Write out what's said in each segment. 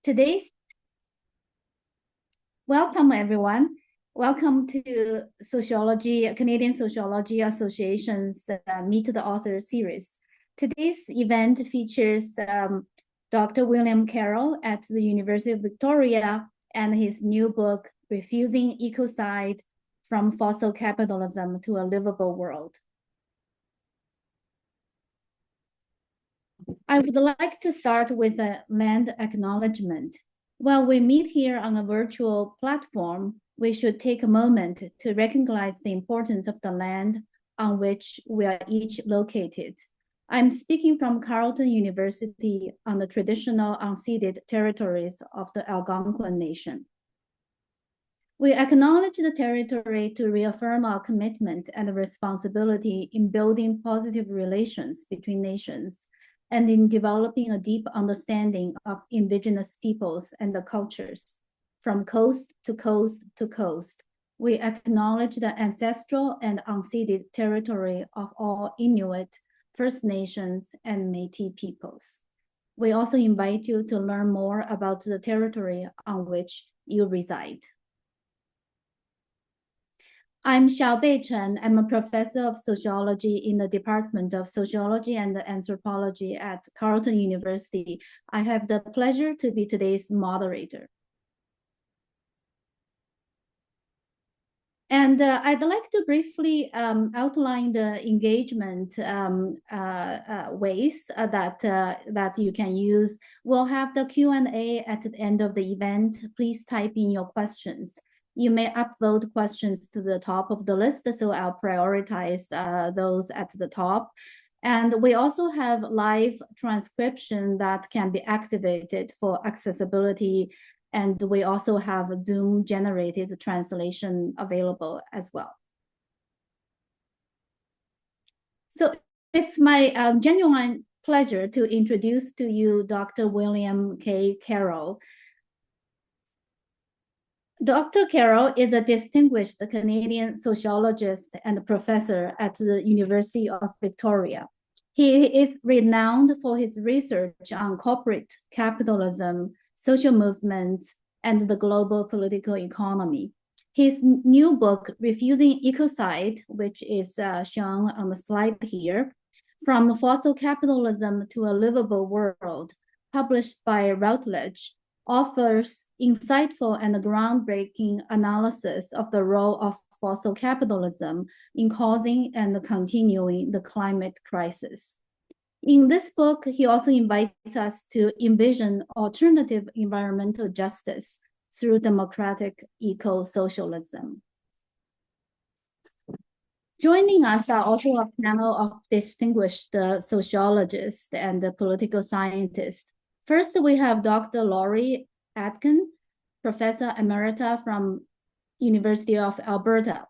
Today's welcome everyone. Welcome to Sociology, Canadian Sociology Association's Meet the Author series. Today's event features Dr. William Carroll at the University of Victoria and his new book, Refusing Ecocide, From Fossil Capitalism to a Livable World. I would like to start with a land acknowledgement. While we meet here on a virtual platform, we should take a moment to recognize the importance of the land on which we are each located. I'm speaking from Carleton University on the traditional unceded territories of the Algonquin Nation. We acknowledge the territory to reaffirm our commitment and responsibility in building positive relations between nations and in developing a deep understanding of Indigenous peoples and the cultures. From coast to coast to coast, we acknowledge the ancestral and unceded territory of all Inuit, First Nations, and Métis peoples. We also invite you to learn more about the territory on which you reside. I'm Xiaobei Chen. I'm a professor of sociology in the Department of Sociology and Anthropology at Carleton University. I have the pleasure to be today's moderator. And I'd like to briefly outline the engagement ways that you can use. We'll have the Q&A at the end of the event. Please type in your questions. You may upvote questions to the top of the list, so I'll prioritize those at the top. And we also have live transcription that can be activated for accessibility. And we also have Zoom-generated translation available as well. So it's my genuine pleasure to introduce to you Dr. William K. Carroll. Dr. Carroll is a distinguished Canadian sociologist and professor at the University of Victoria. He is renowned for his research on corporate capitalism, social movements, and the global political economy. His new book, Refusing Ecocide, which is shown on the slide here, From Fossil Capitalism to a Livable World, published by Routledge, offers insightful and groundbreaking analysis of the role of fossil capitalism in causing and continuing the climate crisis. In this book, he also invites us to envision alternative environmental justice through democratic eco-socialism. Joining us are also a panel of distinguished sociologists and political scientists. First, we have Dr. Laurie Adkin, Professor Emerita from University of Alberta,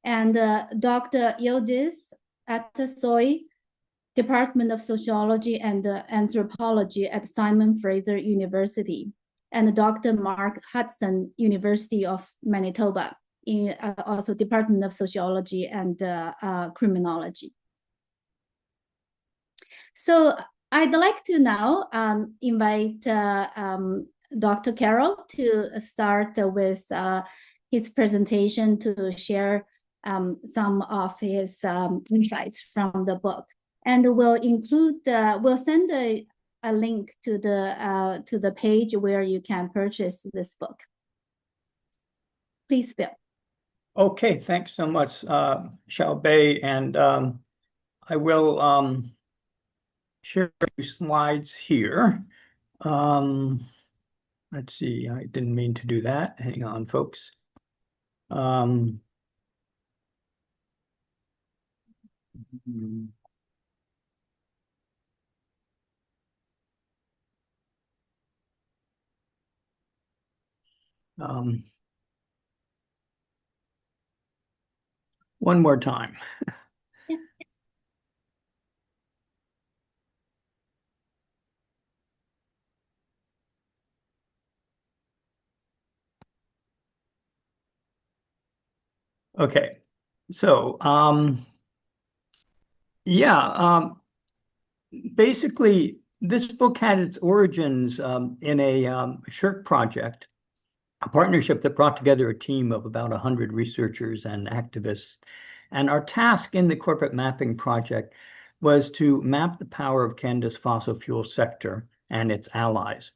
and Dr. Yıldız Atasoy, Department of Sociology and Anthropology at Simon Fraser University, and Dr. Mark Hudson, University of Manitoba, in also Department of Sociology and Criminology. So I'd like to now invite Dr. Carroll to start with his presentation to share some of his insights from the book. And we'll include, we'll send a link to the page where you can purchase this book. Please, Bill. Okay, thanks so much, Xiaobei. And I will share a few slides here. Let's see, I didn't mean to do that. Hang on, folks. One more time. Yeah. Okay, so basically This book had its origins in a shirk project, a partnership that brought together a team of about 100 researchers and activists. And our task in the corporate mapping project was to map the power of Canada's fossil fuel sector and its allies.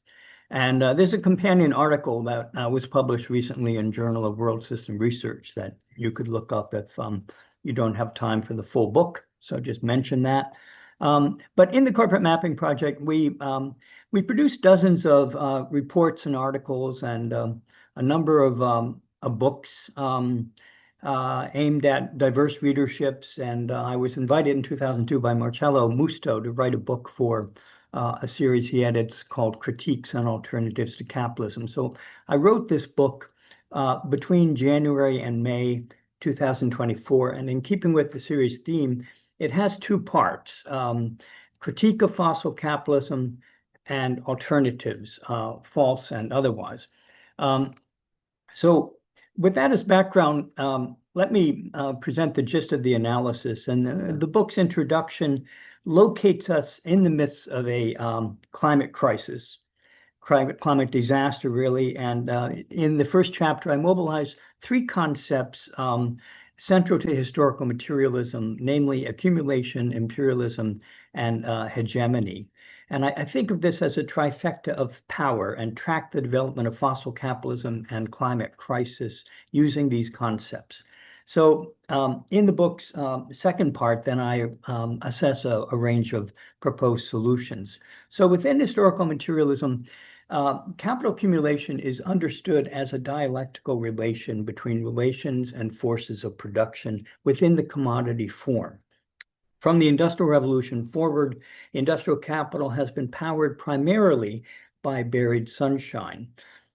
And there's a companion article that was published recently in Journal of World System Research that you could look up if you don't have time for the full book. So just mention that. But in the corporate mapping project, we produced dozens of reports and articles and a number of books aimed at diverse readerships. And I was invited in 2002 by Marcello Musto to write a book for a series he edits called Critiques on Alternatives to Capitalism. So I wrote this book between January and May 2024. And in keeping with the series theme, it has two parts, critique of fossil capitalism and alternatives, false and otherwise. So with that as background, let me present the gist of the analysis. And the book's introduction locates us in the midst of a climate crisis, climate disaster, really. And in the first chapter, I mobilized three concepts central to historical materialism, namely accumulation, imperialism, and hegemony. And I think of this as a trifecta of power and track the development of fossil capitalism and climate crisis using these concepts. So in the book's second part, then I assess a range of proposed solutions. So within historical materialism, capital accumulation is understood as a dialectical relation between relations and forces of production within the commodity form. From the Industrial Revolution forward, industrial capital has been powered primarily by buried sunshine.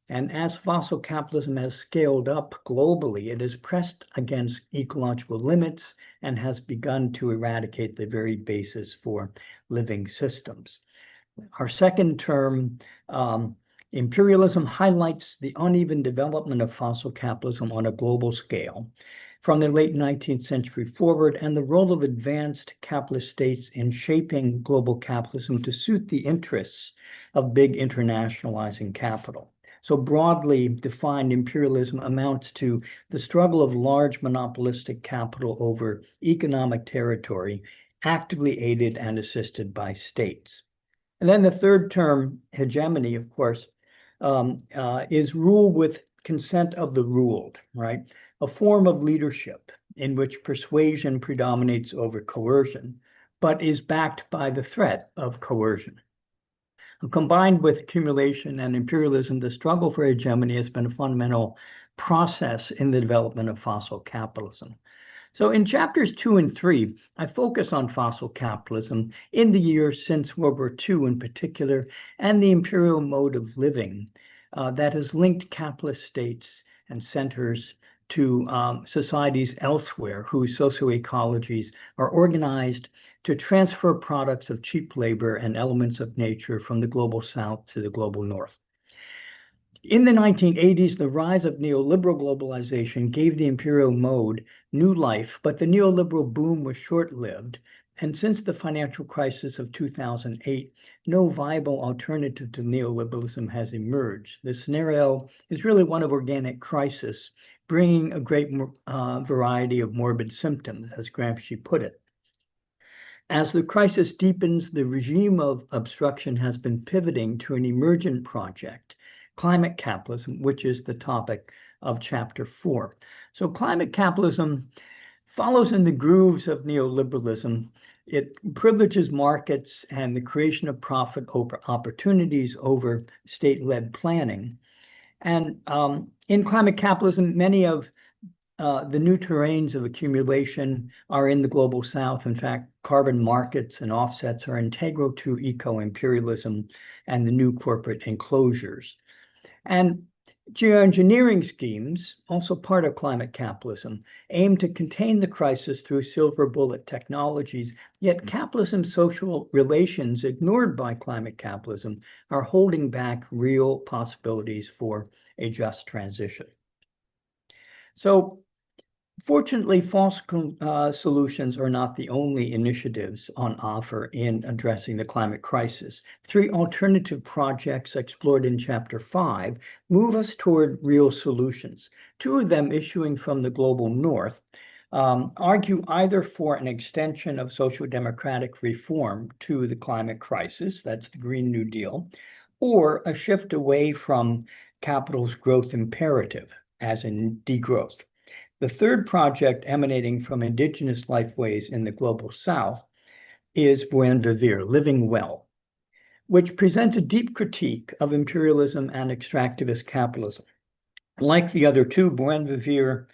And as fossil capitalism has scaled up globally, it has pressed against ecological limits and has begun to eradicate the very basis for living systems. Our second term, imperialism, highlights the uneven development of fossil capitalism on a global scale from the late 19th century forward, and the role of advanced capitalist states in shaping global capitalism to suit the interests of big internationalizing capital. So broadly defined, imperialism amounts to the struggle of large monopolistic capital over economic territory, actively aided and assisted by states. And then the third term, hegemony, of course, is rule with consent of the ruled, right? A form of leadership in which persuasion predominates over coercion, but is backed by the threat of coercion. Combined with accumulation and imperialism, the struggle for hegemony has been a fundamental process in the development of fossil capitalism. So in chapters 2 and 3, I focus on fossil capitalism in the years since World War II in particular, and the imperial mode of living that has linked capitalist states and centers to societies elsewhere whose socioecologies are organized to transfer products of cheap labor and elements of nature from the global south to the global north. In the 1980s, the rise of neoliberal globalization gave the imperial mode new life, but the neoliberal boom was short-lived. And since the financial crisis of 2008, no viable alternative to neoliberalism has emerged. The scenario is really one of organic crisis, bringing a great variety of morbid symptoms, as Gramsci put it. As the crisis deepens, the regime of obstruction has been pivoting to an emergent project, climate capitalism, which is the topic of chapter 4. So climate capitalism follows in the grooves of neoliberalism. It privileges markets and the creation of profit over opportunities over state-led planning. And in climate capitalism, many of the new terrains of accumulation are in the global south. In fact, carbon markets and offsets are integral to eco-imperialism and the new corporate enclosures. And geoengineering schemes, also part of climate capitalism, aim to contain the crisis through silver bullet technologies, yet capitalism's social relations ignored by climate capitalism are holding back real possibilities for a just transition. So Fortunately, solutions are not the only initiatives on offer in addressing the climate crisis. 3 alternative projects explored in Chapter 5 move us toward real solutions. 2 of them, issuing from the global north, argue either for an extension of social democratic reform to the climate crisis, that's the Green New Deal, or a shift away from capital's growth imperative, as in degrowth. The third project, emanating from indigenous lifeways in the global south, is Buen Vivir, Living Well, which presents a deep critique of imperialism and extractivist capitalism. Like the other 2, Buen Vivir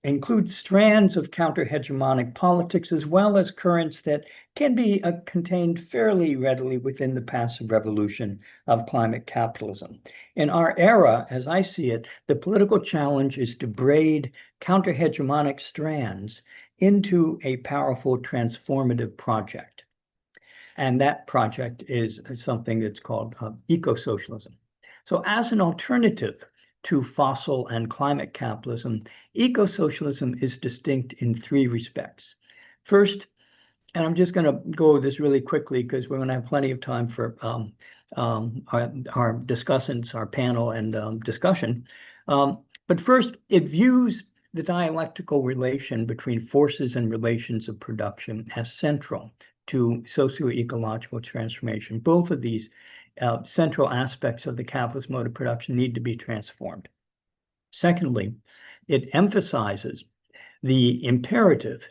includes strands of counter-hegemonic politics, as well as currents that can be contained fairly readily within the passive revolution of climate capitalism. In our era, as I see it, the political challenge is to braid counter-hegemonic strands into a powerful transformative project. And that project is something that's called eco-socialism. So as an alternative to fossil and climate capitalism, eco-socialism is distinct in 3 respects. First, and I'm just going to go over this really quickly because we're going to have plenty of time for our discussants, our panel, and discussion. But first, it views the dialectical relation between forces and relations of production as central to socio-ecological transformation. Both of these central aspects of the capitalist mode of production need to be transformed. Secondly, it emphasizes the imperative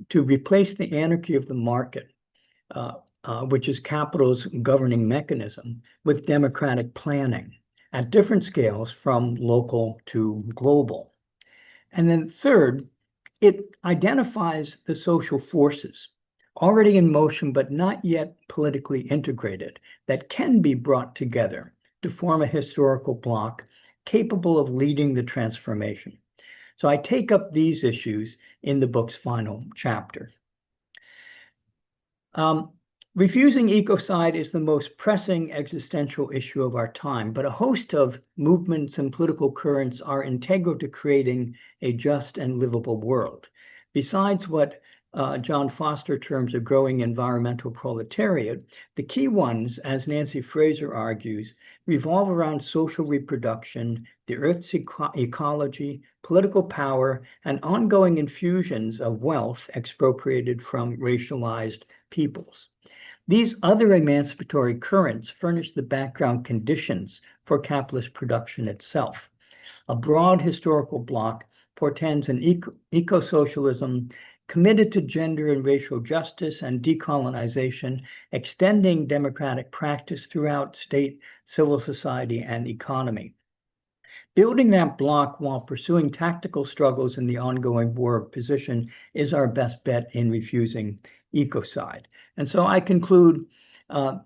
to replace the anarchy of the market, which is capital's governing mechanism, with democratic planning at different scales from local to global. And then third, it identifies the social forces already in motion but not yet politically integrated that can be brought together to form a historical bloc capable of leading the transformation. So I take up these issues in the book's final chapter. Refusing ecocide is the most pressing existential issue of our time, but a host of movements and political currents are integral to creating a just and livable world. Besides what John Foster terms a growing environmental proletariat, the key ones, as Nancy Fraser argues, revolve around social reproduction, the Earth's ecology, political power, and ongoing infusions of wealth expropriated from racialized peoples. These other emancipatory currents furnish the background conditions for capitalist production itself. A broad historical bloc portends an eco-socialism committed to gender and racial justice and decolonization, extending democratic practice throughout state, civil society, and economy. Building that bloc while pursuing tactical struggles in the ongoing war of position is our best bet in refusing ecocide. And so I conclude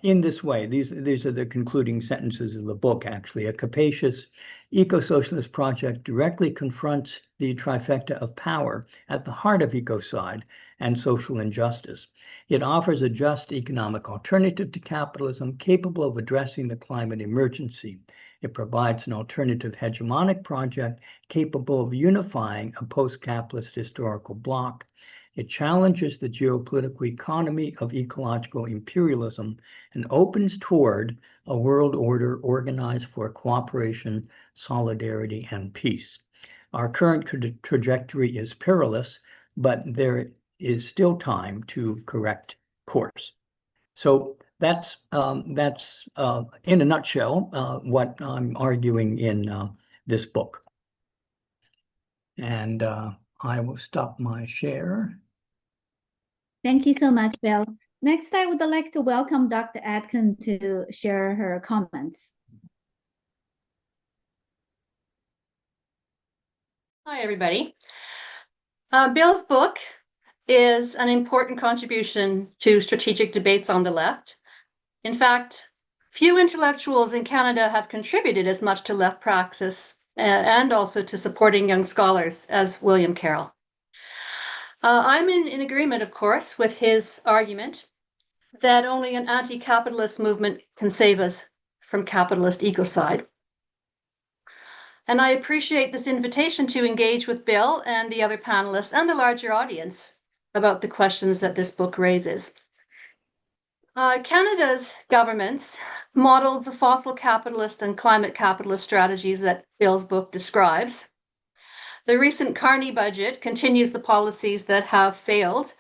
in this way. These are the concluding sentences of the book, actually. A capacious eco-socialist project directly confronts the trifecta of power at the heart of ecocide and social injustice. It offers a just economic alternative to capitalism capable of addressing the climate emergency. It provides an alternative hegemonic project capable of unifying a post-capitalist historical bloc. It challenges the geopolitical economy of ecological imperialism and opens toward a world order organized for cooperation, solidarity, and peace. Our current trajectory is perilous, but there is still time to correct course. So that's in a nutshell what I'm arguing in this book. And I will stop my share. Thank you so much, Bill. Next, I would like to welcome Dr. Adkin to share her comments. Hi, everybody. Bill's book is an important contribution to strategic debates on the left. In fact, few intellectuals in Canada have contributed as much to left praxis and also to supporting young scholars as William Carroll. I'm in agreement, of course, with his argument that only an anti-capitalist movement can save us from capitalist ecocide. And I appreciate this invitation to engage with Bill and the other panelists and the larger audience about the questions that this book raises. Canada's governments modeled the fossil capitalist and climate capitalist strategies that Bill's book describes. The recent Carney budget continues the policies that have failed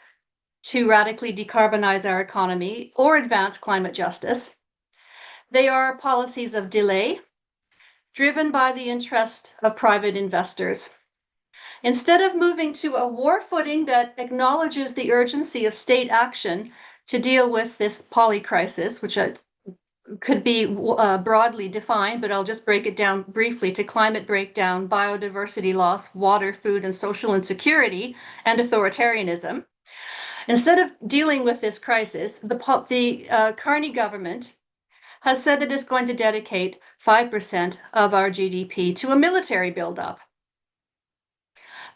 to radically decarbonize our economy or advance climate justice. They are policies of delay, driven by the interest of private investors. Instead of moving to a war footing that acknowledges the urgency of state action to deal with this polycrisis, which could be broadly defined, but I'll just break it down briefly to climate breakdown, biodiversity loss, water, food, and social insecurity, and authoritarianism. Instead of dealing with this crisis, the Carney government has said it is going to dedicate 5% of our GDP to a military buildup.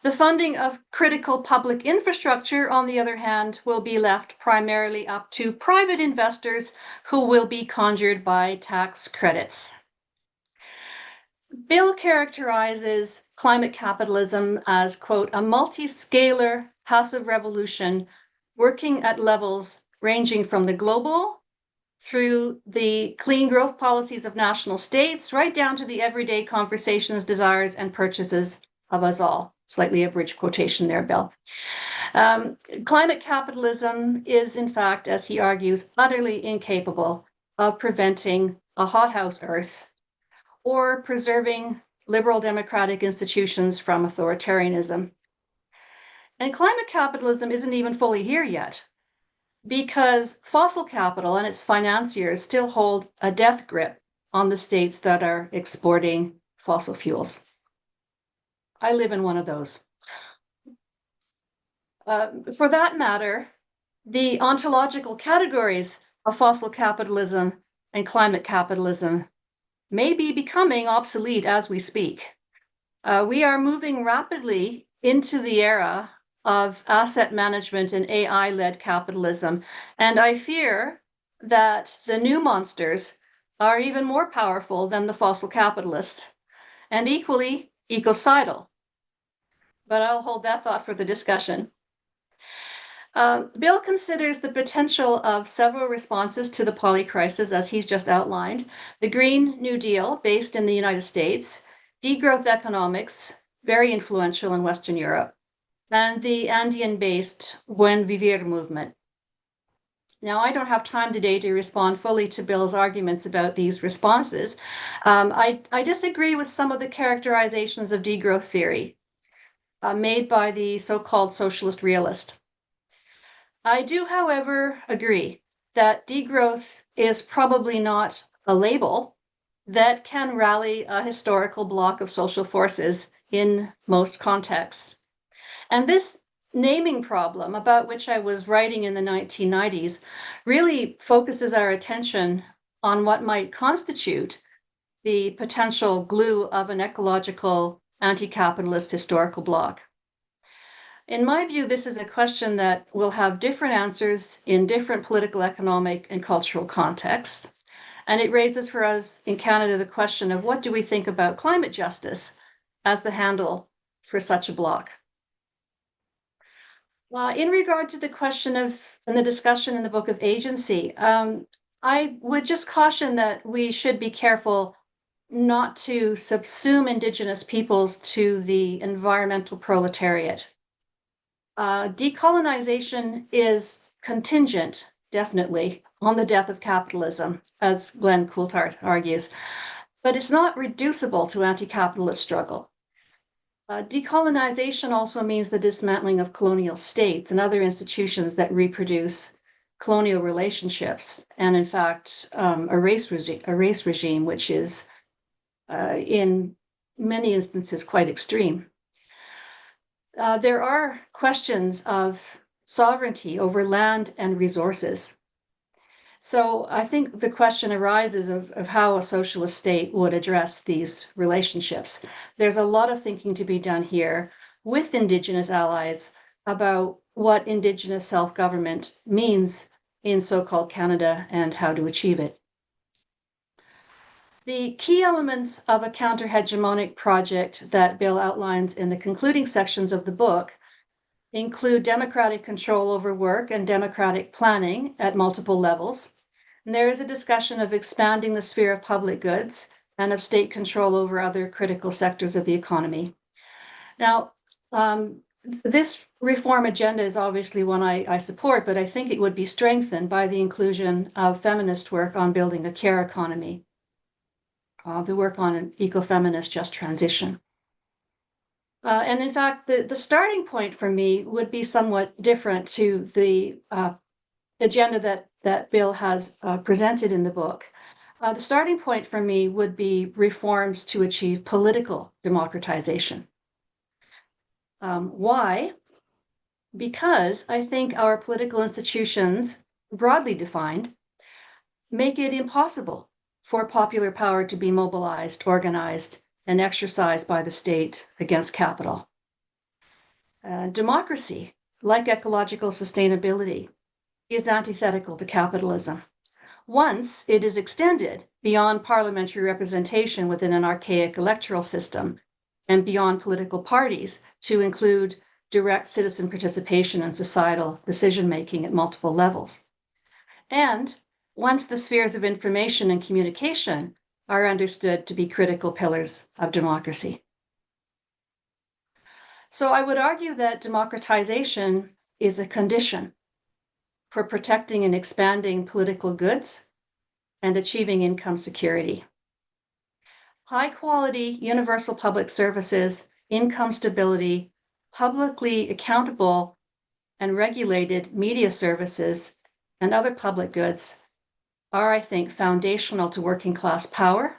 The funding of critical public infrastructure, on the other hand, will be left primarily up to private investors who will be conjured by tax credits. Bill characterizes climate capitalism as, quote, a multi-scalar passive revolution working at levels ranging from the global through the clean growth policies of national states, right down to the everyday conversations, desires, and purchases of us all. Slightly abridged quotation there, Bill. Climate capitalism is, in fact, as he argues, utterly incapable of preventing a hothouse Earth or preserving liberal democratic institutions from authoritarianism. And climate capitalism isn't even fully here yet, because fossil capital and its financiers still hold a death grip on the states that are exporting fossil fuels. I live in one of those. For that matter, the ontological categories of fossil capitalism and climate capitalism may be becoming obsolete as we speak. We are moving rapidly into the era of asset management and AI-led capitalism, and I fear that the new monsters are even more powerful than the fossil capitalists and equally ecocidal. But I'll hold that thought for the discussion. Bill considers the potential of several responses to the polycrisis, as he's just outlined: the Green New Deal, based in the United States, degrowth economics, very influential in Western Europe, and the Andean-based Buen Vivir movement. Now, I don't have time today to respond fully to Bill's arguments about these responses. I disagree with some of the characterizations of degrowth theory made by the so-called socialist realist. I do, however, agree that degrowth is probably not a label that can rally a historical block of social forces in most contexts. And this naming problem, about which I was writing in the 1990s, really focuses our attention on what might constitute the potential glue of an ecological anti-capitalist historical bloc. In my view, this is a question that will have different answers in different political, economic, and cultural contexts. And it raises for us in Canada the question of what do we think about climate justice as the handle for such a bloc? In regard to the question of, and the discussion in the book of agency, I would just caution that we should be careful not to subsume Indigenous peoples to the environmental proletariat. Decolonization is contingent, definitely, on the death of capitalism, as Glenn Coulthard argues, but it's not reducible to anti-capitalist struggle. Decolonization also means the dismantling of colonial states and other institutions that reproduce colonial relationships, and in fact, a race regime, which is in many instances quite extreme. There are questions of sovereignty over land and resources. So I think the question arises of how a socialist state would address these relationships. There's a lot of thinking to be done here with Indigenous allies about what Indigenous self-government means in so-called Canada and how to achieve it. The key elements of a counter-hegemonic project that Bill outlines in the concluding sections of the book include democratic control over work and democratic planning at multiple levels. And there is a discussion of expanding the sphere of public goods and of state control over other critical sectors of the economy. Now, this reform agenda is obviously one I support, but I think it would be strengthened by the inclusion of feminist work on building a care economy, the work on an ecofeminist just transition. And in fact, the starting point for me would be somewhat different to the agenda that Bill has presented in the book. The starting point for me would be reforms to achieve political democratization. Why? Because I think our political institutions, broadly defined, make it impossible for popular power to be mobilized, organized, and exercised by the state against capital. Democracy, like ecological sustainability, is antithetical to capitalism. Once it is extended beyond parliamentary representation within an archaic electoral system and beyond political parties to include direct citizen participation in societal decision-making at multiple levels. And once the spheres of information and communication are understood to be critical pillars of democracy. So I would argue that democratization is a condition for protecting and expanding political goods and achieving income security. High quality, universal public services, income stability, publicly accountable and regulated media services, and other public goods are, I think, foundational to working class power,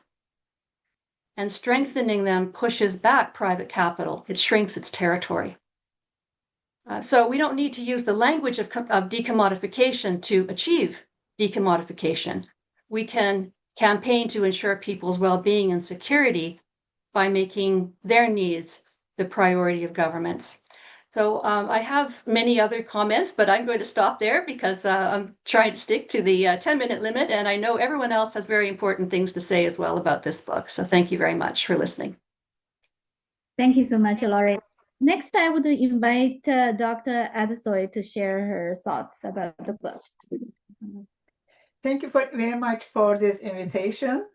and strengthening them pushes back private capital. It shrinks its territory. So we don't need to use the language of decommodification to achieve decommodification. We can campaign to ensure people's well-being and security by making their needs the priority of governments. So I have many other comments, but I'm going to stop there because I'm trying to stick to the 10-minute limit, and I know everyone else has very important things to say as well about this book. So thank you very much for listening. Thank you so much, Laurie. Next, I would invite Dr. Atasoy to share her thoughts about the book. Thank you very much for this invitation.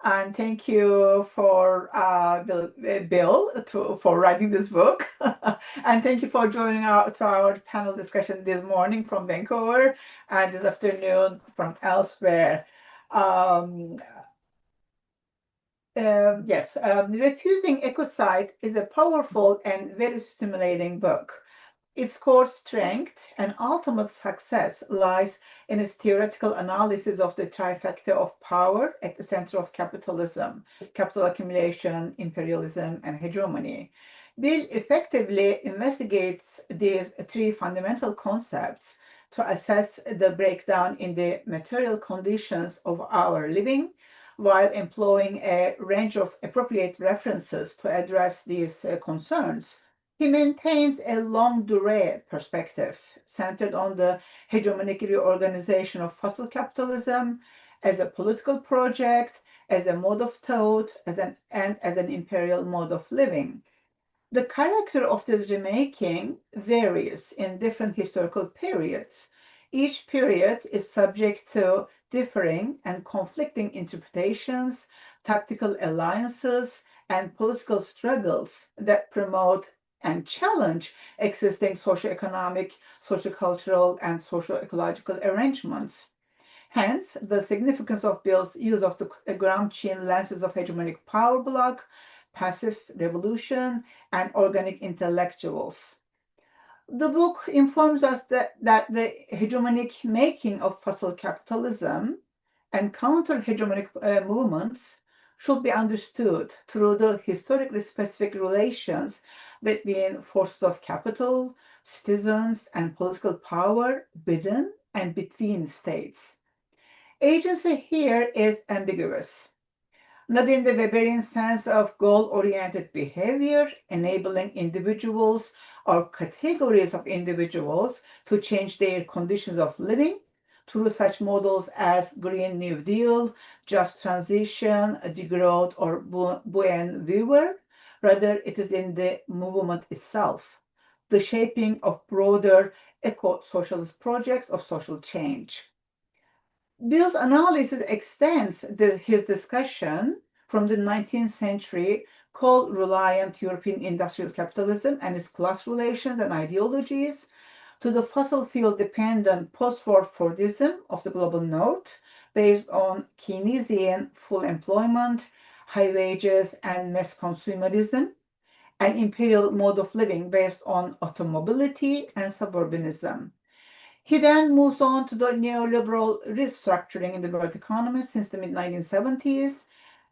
And thank you for Bill for writing this book. And thank you for joining our panel discussion this morning from Vancouver and this afternoon from elsewhere. Refusing Ecocide is a powerful and very stimulating book. Its core strength and ultimate success lies in its theoretical analysis of the trifecta of power at the center of capitalism, capital accumulation, imperialism, and hegemony. Bill effectively investigates these three fundamental concepts to assess the breakdown in the material conditions of our living, while employing a range of appropriate references to address these concerns. He maintains a longue durée perspective centered on the hegemonic reorganization of fossil capitalism as a political project, as a mode of thought, and as an imperial mode of living. The character of this remaking varies in different historical periods. Each period is subject to differing and conflicting interpretations, tactical alliances, and political struggles that promote and challenge existing socioeconomic, sociocultural, and socio-ecological arrangements. Hence, the significance of Bill's use of the Gramscian lenses of hegemonic power block, passive revolution, and organic intellectuals. The book informs us that the hegemonic making of fossil capitalism and counter-hegemonic movements should be understood through the historically specific relations between forces of capital, citizens, and political power within and between states. Agency here is ambiguous, not in the Weberian sense of goal-oriented behavior, enabling individuals or categories of individuals to change their conditions of living, through such models as Green New Deal, Just Transition, Degrowth, or Buen Viewer. Rather, it is in the movement itself, the shaping of broader eco-socialist projects of social change. Bill's analysis extends his discussion from the 19th century coal-reliant European industrial capitalism and its class relations and ideologies to the fossil fuel-dependent post-war Fordism of the global north, based on Keynesian full employment, high wages, and mass consumerism, an imperial mode of living based on automobility and suburbanism. He then moves on to the neoliberal restructuring in the world economy since the mid-1970s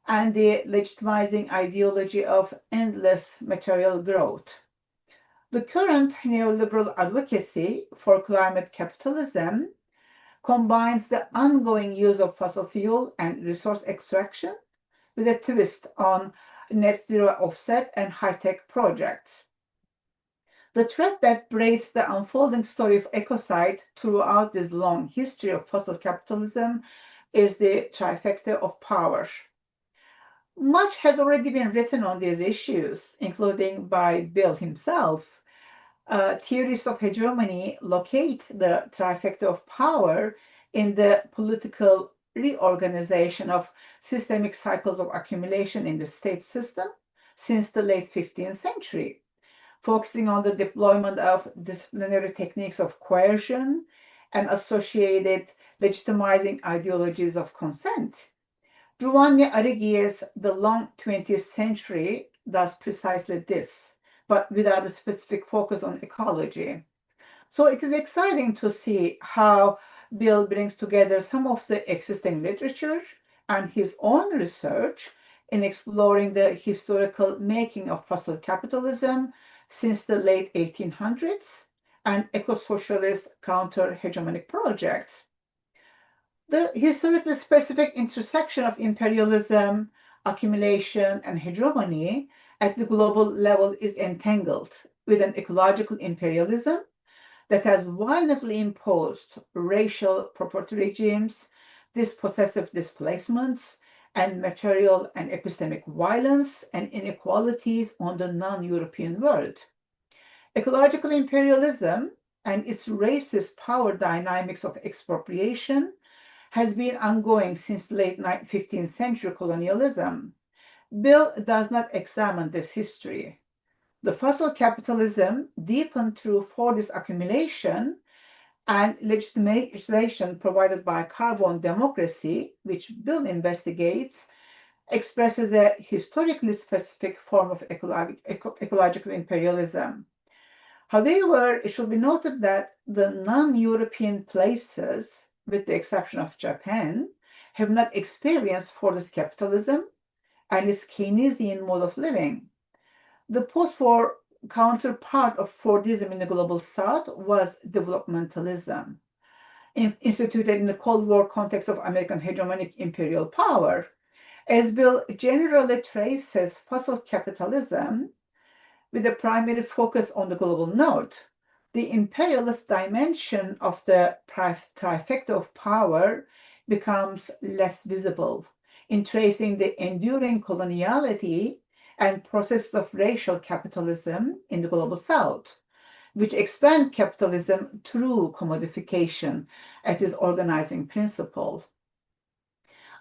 and the legitimizing ideology of endless material growth. The current neoliberal advocacy for climate capitalism combines the ongoing use of fossil fuel and resource extraction with a twist on net zero offset and high-tech projects. The thread that braids the unfolding story of Ecocide throughout this long history of fossil capitalism is the trifecta of power. Much has already been written on these issues, including by Bill himself. Theories of hegemony locate the trifecta of power in the political reorganization of systemic cycles of accumulation in the state system since the late 15th century, focusing on the deployment of disciplinary techniques of coercion and associated legitimizing ideologies of consent. Giovanni Arrighi's The Long 20th Century does precisely this, but without a specific focus on ecology. So it is exciting to see how Bill brings together some of the existing literature and his own research in exploring the historical making of fossil capitalism since the late 1800s and eco-socialist counter-hegemonic projects. The historically specific intersection of imperialism, accumulation, and hegemony at the global level is entangled with an ecological imperialism that has violently imposed racial property regimes, dispossessive displacements, and material and epistemic violence and inequalities on the non-European world. Ecological imperialism and its racist power dynamics of expropriation has been ongoing since the late 15th century colonialism. Bill does not examine this history. The fossil capitalism deepened through Fordist accumulation and legitimization provided by carbon democracy, which Bill investigates, expresses a historically specific form of ecological imperialism. However, it should be noted that the non-European places, with the exception of Japan, have not experienced Fordist capitalism and its Keynesian mode of living. The post-war counterpart of Fordism in the global south was developmentalism, instituted in the Cold War context of American hegemonic imperial power. As Bill generally traces fossil capitalism with a primary focus on the global north, the imperialist dimension of the trifecta of power becomes less visible in tracing the enduring coloniality and processes of racial capitalism in the global south, which expand capitalism through commodification as its organizing principle.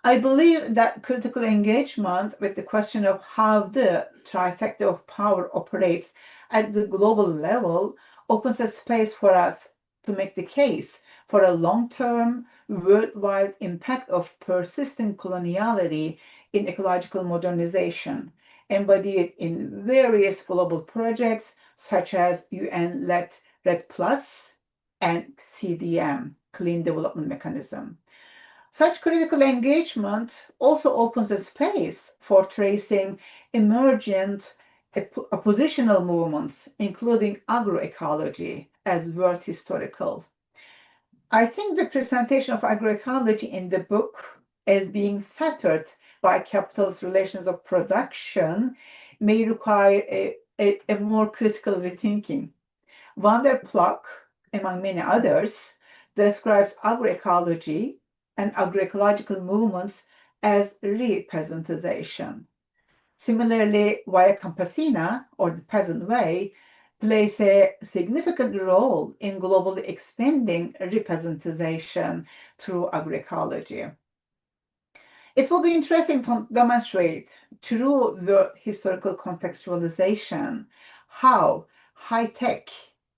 I believe that critical engagement with the question of how the trifecta of power operates at the global level opens a space for us to make the case for a long-term worldwide impact of persistent coloniality in ecological modernization, embodied in various global projects such as UN-led REDD+ and CDM, Clean Development Mechanism. Such critical engagement also opens a space for tracing emergent oppositional movements, including agroecology, as world historical. I think the presentation of agroecology in the book as being fettered by capitalist relations of production may require a more critical rethinking. Van der Ploeg, among many others, describes agroecology and agroecological movements as repeasantization. Similarly, Via Campesina, or the peasant way, plays a significant role in globally expanding repeasantization through agroecology. It will be interesting to demonstrate through the historical contextualization how high-tech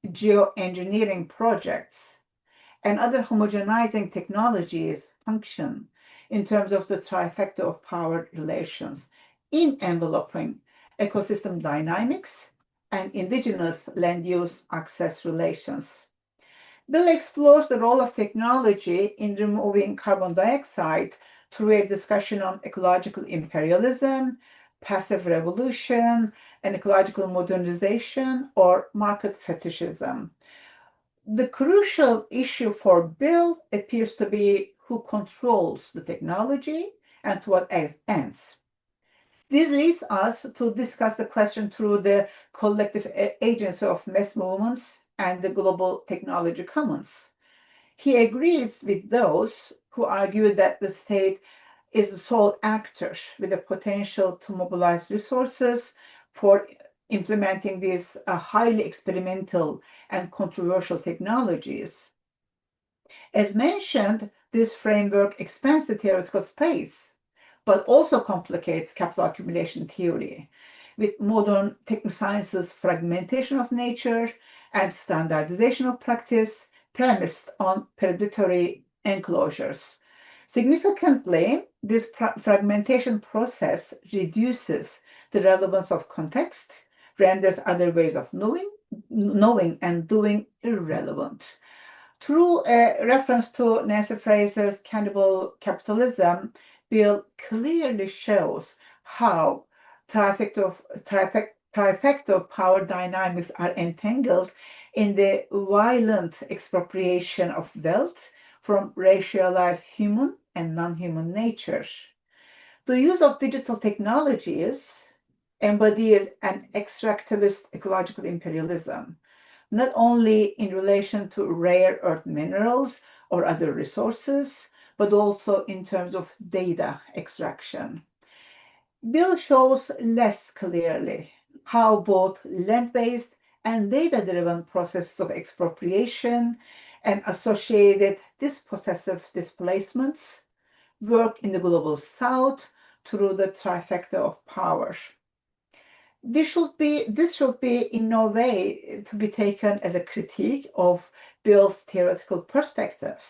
geoengineering projects and other homogenizing technologies function in terms of the trifecta of power relations in enveloping ecosystem dynamics and indigenous land use access relations. Bill explores the role of technology in removing carbon dioxide through a discussion on ecological imperialism, passive revolution, and ecological modernization or market fetishism. The crucial issue for Bill appears to be who controls the technology and to what ends. This leads us to discuss the question through the collective agency of mass movements and the global technology commons. He agrees with those who argue that the state is the sole actor with the potential to mobilize resources for implementing these highly experimental and controversial technologies. As mentioned, this framework expands the theoretical space, but also complicates capital accumulation theory with modern technosciences fragmentation of nature and standardization of practice premised on predatory enclosures. Significantly, this fragmentation process reduces the relevance of context, renders other ways of knowing and doing irrelevant. Through a reference to Nancy Fraser's Cannibal Capitalism, Bill clearly shows how trifecta of power dynamics are entangled in the violent expropriation of wealth from racialized human and non-human natures. The use of digital technologies embodies an extractivist ecological imperialism, not only in relation to rare earth minerals or other resources, but also in terms of data extraction. Bill shows less clearly how both land-based and data-driven processes of expropriation and associated dispossessive displacements work in the global south through the trifecta of power. This should be in no way to be taken as a critique of Bill's theoretical perspective.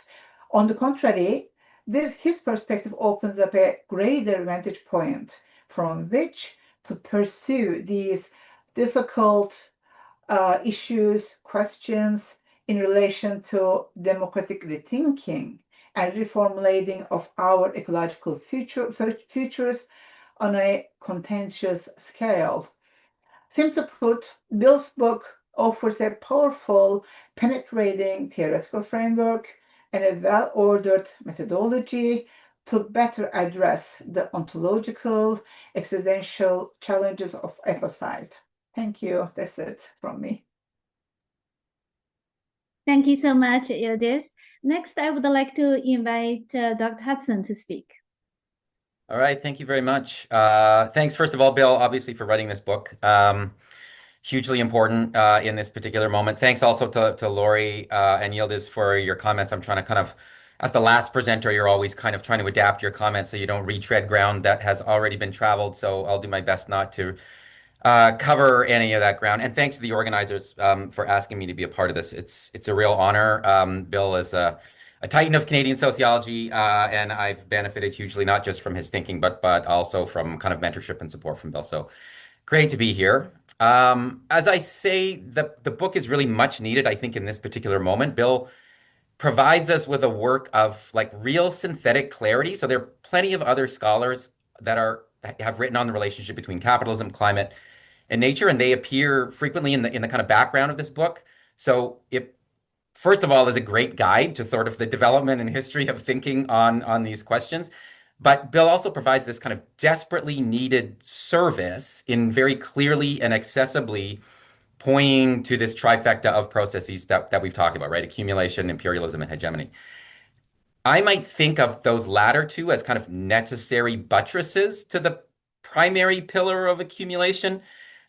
On the contrary, his perspective opens up a greater vantage point from which to pursue these difficult issues, questions in relation to democratic rethinking and reformulating of our ecological futures on a contentious scale. Simply put, Bill's book offers a powerful, penetrating theoretical framework and a well-ordered methodology to better address the ontological, existential challenges of ecocide. Thank you. That's it from me. Thank you so much, Yıldız. Next, I would like to invite Dr. Hudson to speak. All right, thank you very much. Thanks, first of all, Bill, obviously, for writing this book. Hugely important in this particular moment. Thanks also to Laurie and Yıldız for your comments. I'm trying to kind of, as the last presenter, you're always kind of trying to adapt your comments so you don't retread ground that has already been traveled. So I'll do my best not to cover any of that ground. And thanks to the organizers for asking me to be a part of this. It's a real honor. Bill is a titan of Canadian sociology, and I've benefited hugely, not just from his thinking, but also from kind of mentorship and support from Bill. So great to be here. As I say, the book is really much needed, I think, in this particular moment. Bill provides us with a work of like real synthetic clarity. So there are plenty of other scholars that have written on the relationship between capitalism, climate, and nature, and they appear frequently in the kind of background of this book. So it, first of all, is a great guide to sort of the development and history of thinking on these questions. But Bill also provides this kind of desperately needed service in very clearly and accessibly pointing to this trifecta of processes that we've talked about, right? Accumulation, imperialism, and hegemony. I might think of those latter two as kind of necessary buttresses to the primary pillar of accumulation.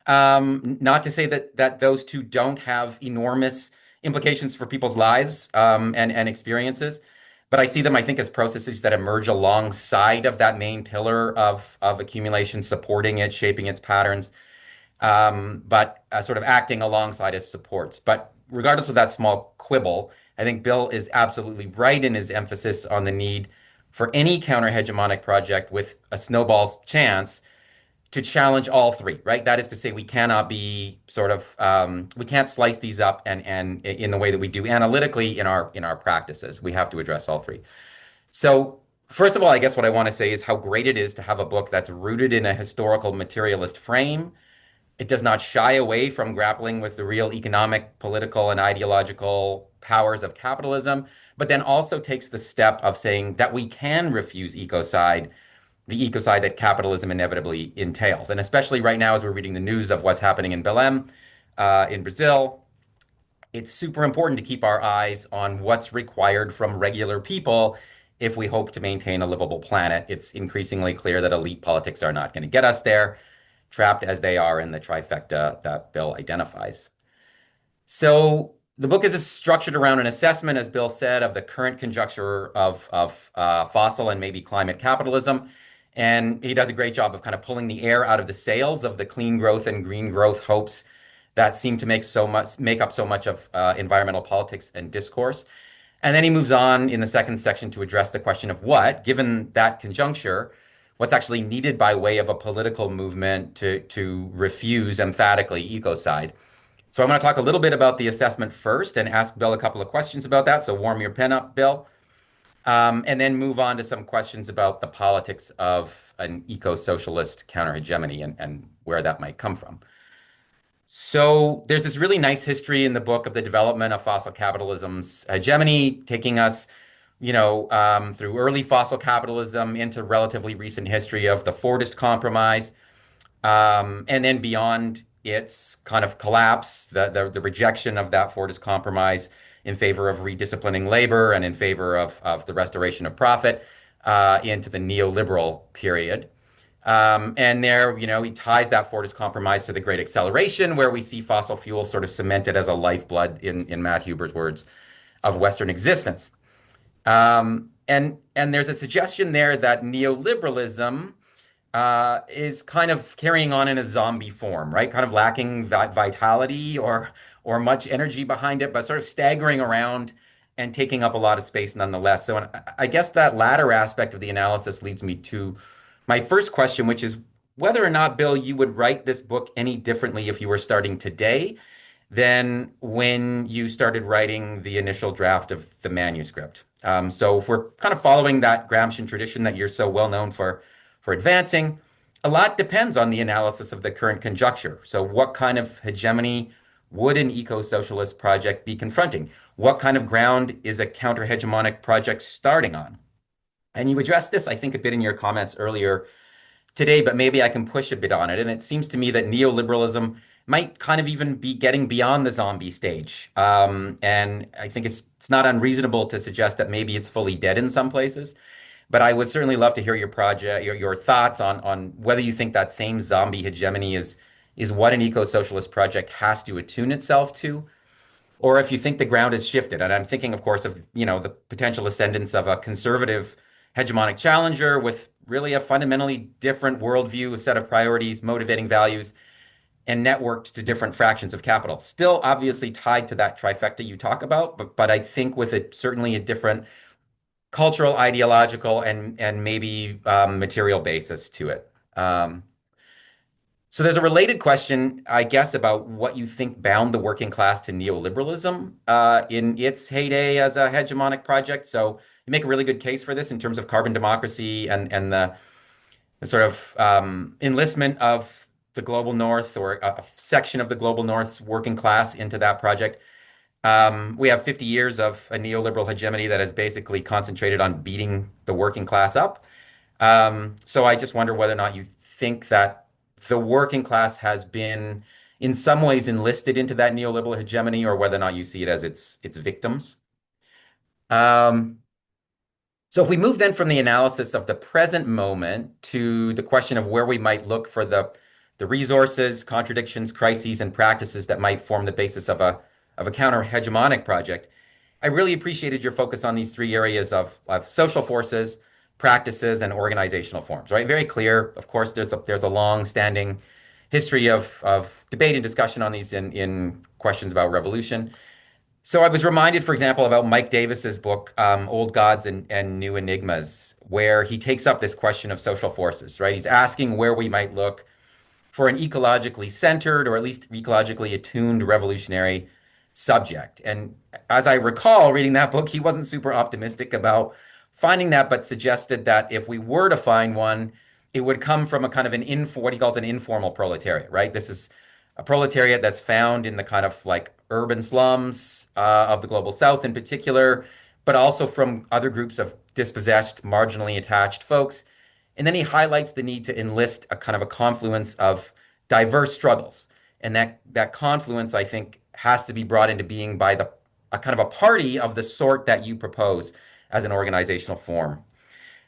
Not to say that those two don't have enormous implications for people's lives and experiences, but I see them, I think, as processes that emerge alongside of that main pillar of accumulation, supporting it, shaping its patterns, but sort of acting alongside as supports. But regardless of that small quibble, I think Bill is absolutely right in his emphasis on the need for any counter-hegemonic project with a snowball's chance to challenge all three, right? That is to say, we cannot be sort of we can't slice these up and in the way that we do analytically in our practices. We have to address all three. So first of all, I guess what I want to say is how great it is to have a book that's rooted in a historical materialist frame. It does not shy away from grappling with the real economic, political, and ideological powers of capitalism, but then also takes the step of saying that we can refuse ecocide, the ecocide that capitalism inevitably entails. And especially right now, as we're reading the news of what's happening in Belém, in Brazil, it's super important to keep our eyes on what's required from regular people if we hope to maintain a livable planet. It's increasingly clear that elite politics are not going to get us there, trapped as they are in the trifecta that Bill identifies. So the book is structured around an assessment, as Bill said, of the current conjuncture of fossil and maybe climate capitalism. And he does a great job of kind of pulling the air out of the sails of the clean growth and green growth hopes that seem to make up so much of environmental politics and discourse. And then he moves on in the second section to address the question of what, given that conjuncture, what's actually needed by way of a political movement to refuse emphatically ecocide. So I'm going to talk a little bit about the assessment first and ask Bill a couple of questions about that. So warm your pen up, Bill. And then move on to some questions about the politics of an eco-socialist counter-hegemony and where that might come from. So there's this really nice history in the book of the development of fossil capitalism's hegemony, taking us, through early fossil capitalism into relatively recent history of the Fordist Compromise, and then beyond its kind of collapse, the rejection of that Fordist Compromise in favor of redisciplining labor and in favor of the restoration of profit into the neoliberal period. And there, he ties that Fordist Compromise to the Great Acceleration, where we see fossil fuels sort of cemented as a lifeblood, in Matt Huber's words, of Western existence. And there's a suggestion there that neoliberalism is kind of carrying on in a zombie form, right? Kind of lacking vitality or much energy behind it, but sort of staggering around and taking up a lot of space nonetheless. So I guess that latter aspect of the analysis leads me to my first question, which is whether or not, Bill, you would write this book any differently if you were starting today than when you started writing the initial draft of the manuscript. So if we're kind of following that Gramscian tradition that you're so well known for advancing, a lot depends on the analysis of the current conjuncture. So what kind of hegemony would an eco-socialist project be confronting? What kind of ground is a counter-hegemonic project starting on? And you addressed this, I think, a bit in your comments earlier today, but maybe I can push a bit on it. And it seems to me that neoliberalism might kind of even be getting beyond the zombie stage. And I think it's not unreasonable to suggest that maybe it's fully dead in some places. But I would certainly love to hear your thoughts on whether you think that same zombie hegemony is what an eco-socialist project has to attune itself to, or if you think the ground has shifted. And I'm thinking, of course, of the potential ascendance of a conservative hegemonic challenger with really a fundamentally different worldview, a set of priorities, motivating values, and networked to different fractions of capital. Still obviously tied to that trifecta you talk about, but I think with certainly a different cultural, ideological, and maybe material basis to it. So there's a related question, I guess, about what you think bound the working class to neoliberalism in its heyday as a hegemonic project. So you make a really good case for this in terms of carbon democracy and the sort of enlistment of the global north or a section of the global north's working class into that project. We have 50 years of a neoliberal hegemony that has basically concentrated on beating the working class up. So I just wonder whether or not you think that the working class has been in some ways enlisted into that neoliberal hegemony, or whether or not you see it as its victims. So if we move then from the analysis of the present moment to the question of where we might look for the resources, contradictions, crises, and practices that might form the basis of a counter-hegemonic project, I really appreciated your focus on these three areas of social forces, practices, and organizational forms, right? Very clear. Of course, there's a long-standing history of debate and discussion on these in questions about revolution. So I was reminded, for example, about Mike Davis's book, Old Gods and New Enigmas, where he takes up this question of social forces, right? He's asking where we might look for an ecologically centered or at least ecologically attuned revolutionary subject. And as I recall reading that book, he wasn't super optimistic about finding that, but suggested that if we were to find one, it would come from a kind of what he calls an informal proletariat, right? This is a proletariat that's found in the kind of like urban slums of the global south in particular, but also from other groups of dispossessed, marginally attached folks. And then he highlights the need to enlist a kind of a confluence of diverse struggles. And that confluence, I think, has to be brought into being by a kind of a party of the sort that you propose as an organizational form.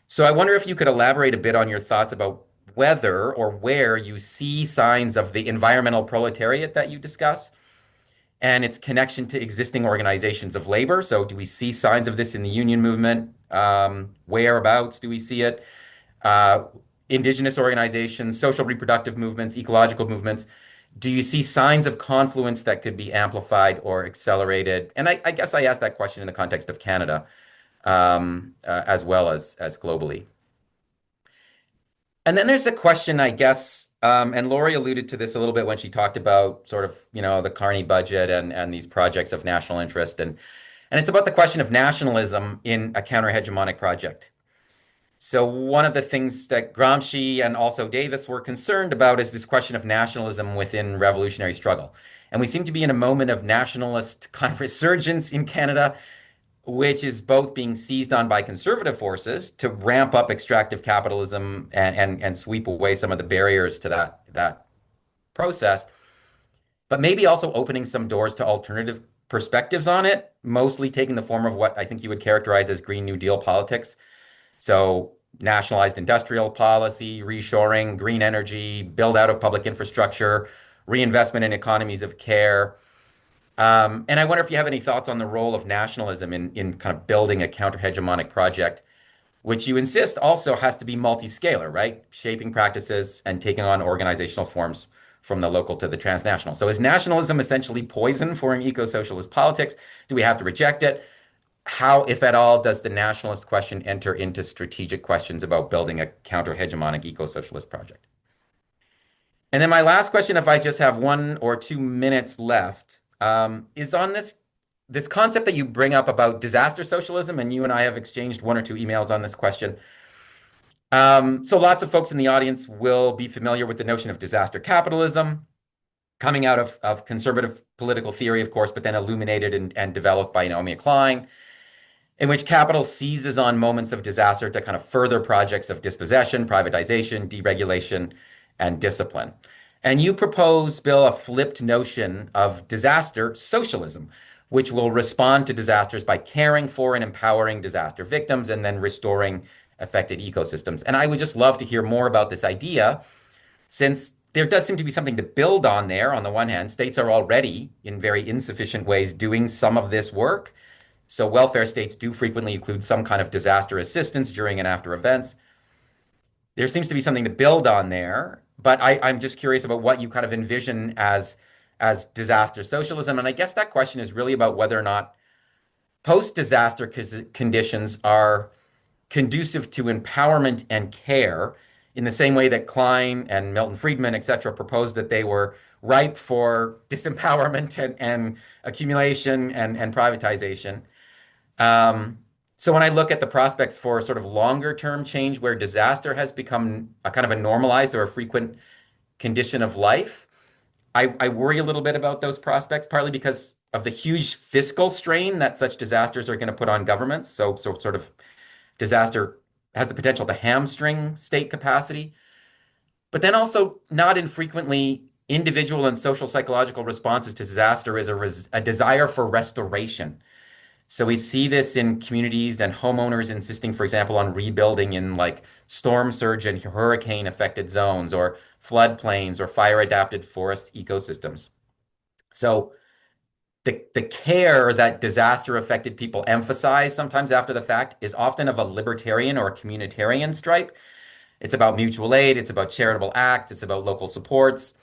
So I wonder if you could elaborate a bit on your thoughts about whether or where you see signs of the environmental proletariat that you discuss and its connection to existing organizations of labor. So do we see signs of this in the union movement? Whereabouts do we see it? Indigenous organizations, social reproductive movements, ecological movements. Do you see signs of confluence that could be amplified or accelerated? And I guess I asked that question in the context of Canada, as well as globally. And then there's a question, I guess, and Laurie alluded to this a little bit when she talked about sort of, the Carney budget and these projects of national interest. And it's about the question of nationalism in a counter-hegemonic project. So one of the things that Gramsci and also Davis were concerned about is this question of nationalism within revolutionary struggle. And we seem to be in a moment of nationalist kind of resurgence in Canada, which is both being seized on by conservative forces to ramp up extractive capitalism and sweep away some of the barriers to that process, but maybe also opening some doors to alternative perspectives on it, mostly taking the form of what I think you would characterize as Green New Deal politics. So nationalized industrial policy, reshoring, green energy, build out of public infrastructure, reinvestment in economies of care. And I wonder if you have any thoughts on the role of nationalism in kind of building a counter-hegemonic project, which you insist also has to be multi-scalar, right? Shaping practices and taking on organizational forms from the local to the transnational. So is nationalism essentially poison for an eco-socialist politics? Do we have to reject it? How, if at all, does the nationalist question enter into strategic questions about building a counter-hegemonic eco-socialist project? And then my last question, if I just have 1 or 2 minutes left, is on this concept that you bring up about disaster socialism, and you and I have exchanged 1 or 2 emails on this question. So lots of folks in the audience will be familiar with the notion of disaster capitalism, coming out of conservative political theory, of course, but then illuminated and developed by Naomi Klein, in which capital seizes on moments of disaster to kind of further projects of dispossession, privatization, deregulation, and discipline. And you propose, Bill, a flipped notion of disaster socialism, which will respond to disasters by caring for and empowering disaster victims and then restoring affected ecosystems. And I would just love to hear more about this idea, since there does seem to be something to build on there. On the one hand, states are already, in very insufficient ways, doing some of this work. So welfare states do frequently include some kind of disaster assistance during and after events. There seems to be something to build on there, but I'm just curious about what you kind of envision as disaster socialism. And I guess that question is really about whether or not post-disaster conditions are conducive to empowerment and care in the same way that Klein and Milton Friedman, et cetera, proposed that they were ripe for disempowerment and accumulation and privatization. So when I look at the prospects for sort of longer term change where disaster has become a kind of a normalized or a frequent condition of life, I worry a little bit about those prospects, partly because of the huge fiscal strain that such disasters are going to put on governments. So sort of disaster has the potential to hamstring state capacity, but then also not infrequently individual and social psychological responses to disaster is a desire for restoration. So we see this in communities and homeowners insisting, for example, on rebuilding in like storm surge and hurricane affected zones or floodplains or fire adapted forest ecosystems. So the care that disaster affected people emphasize sometimes after the fact is often of a libertarian or a communitarian stripe. It's about mutual aid, it's about charitable acts, it's about local supports,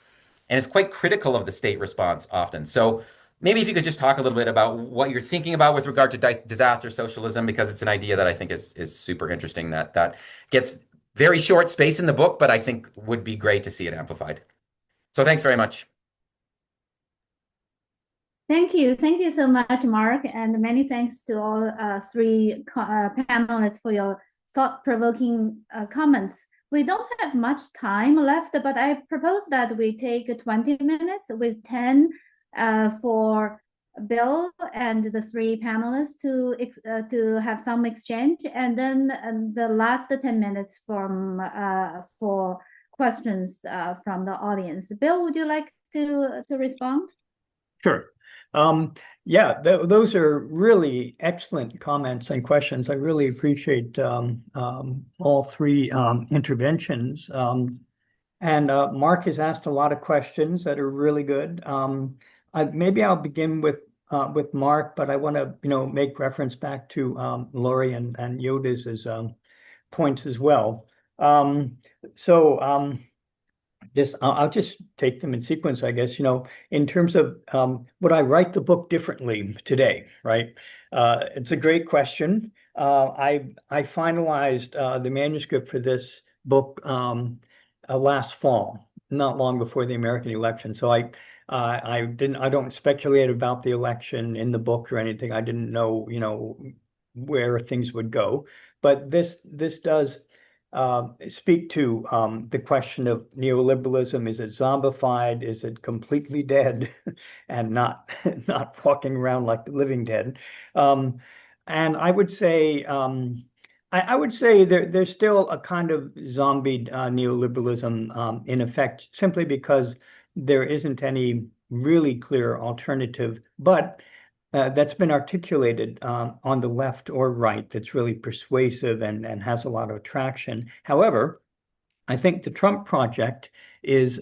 and it's quite critical of the state response often. So maybe if you could just talk a little bit about what you're thinking about with regard to disaster socialism, because it's an idea that I think is super interesting that gets very short space in the book, but I think would be great to see it amplified. So thanks very much. Thank you. Thank you so much, Mark. And many thanks to all three panelists for your thought-provoking comments. We don't have much time left, but I propose that we take 20 minutes with 10 for Bill and the three panelists to have some exchange, and then the last 10 minutes for questions from the audience. Bill, would you like to respond? Sure. Yeah, those are really excellent comments and questions. I really appreciate all three interventions. And Mark has asked a lot of questions that are really good. Maybe I'll begin with Mark, but I want to make reference back to Laurie and Yıldız's points as well. I'll just take them in sequence, I guess. In terms of would I write the book differently today, right? It's a great question. I finalized the manuscript for this book last fall, not long before the American election. So I don't speculate about the election in the book or anything. I didn't know, where things would go. But this does speak to the question of neoliberalism. Is it zombified? Is it completely dead and not walking around like the living dead? And I would say there's still a kind of zombie neoliberalism in effect, simply because there isn't any really clear alternative, but that's been articulated on the left or right that's really persuasive and has a lot of traction. However, I think the Trump project is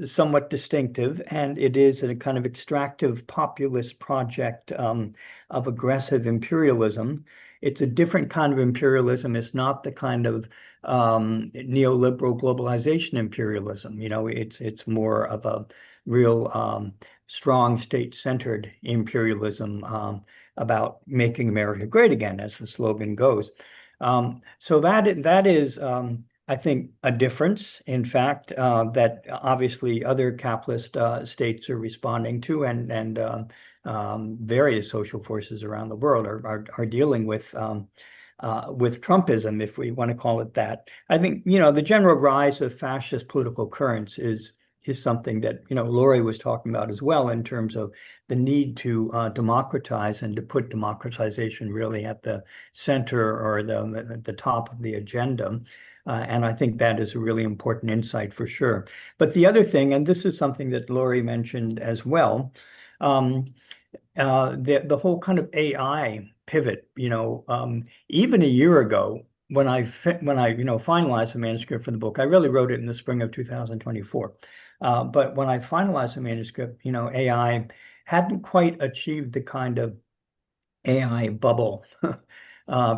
somewhat distinctive, and it is a kind of extractive populist project of aggressive imperialism. It's a different kind of imperialism. It's not the kind of neoliberal globalization imperialism. It's more of a real strong state-centered imperialism about making America great again, as the slogan goes. So that is, I think, a difference, in fact, that obviously other capitalist states are responding to, and various social forces around the world are dealing with Trumpism, if we want to call it that. I think the general rise of fascist political currents is something that Laurie was talking about as well, in terms of the need to democratize and to put democratization really at the center or the top of the agenda. And I think that is a really important insight for sure. But the other thing, and this is something that Laurie mentioned as well, the whole kind of AI pivot. Even a year ago, when I finalized the manuscript for the book, I really wrote it in the spring of 2024. But when I finalized the manuscript, AI hadn't quite achieved the kind of AI bubble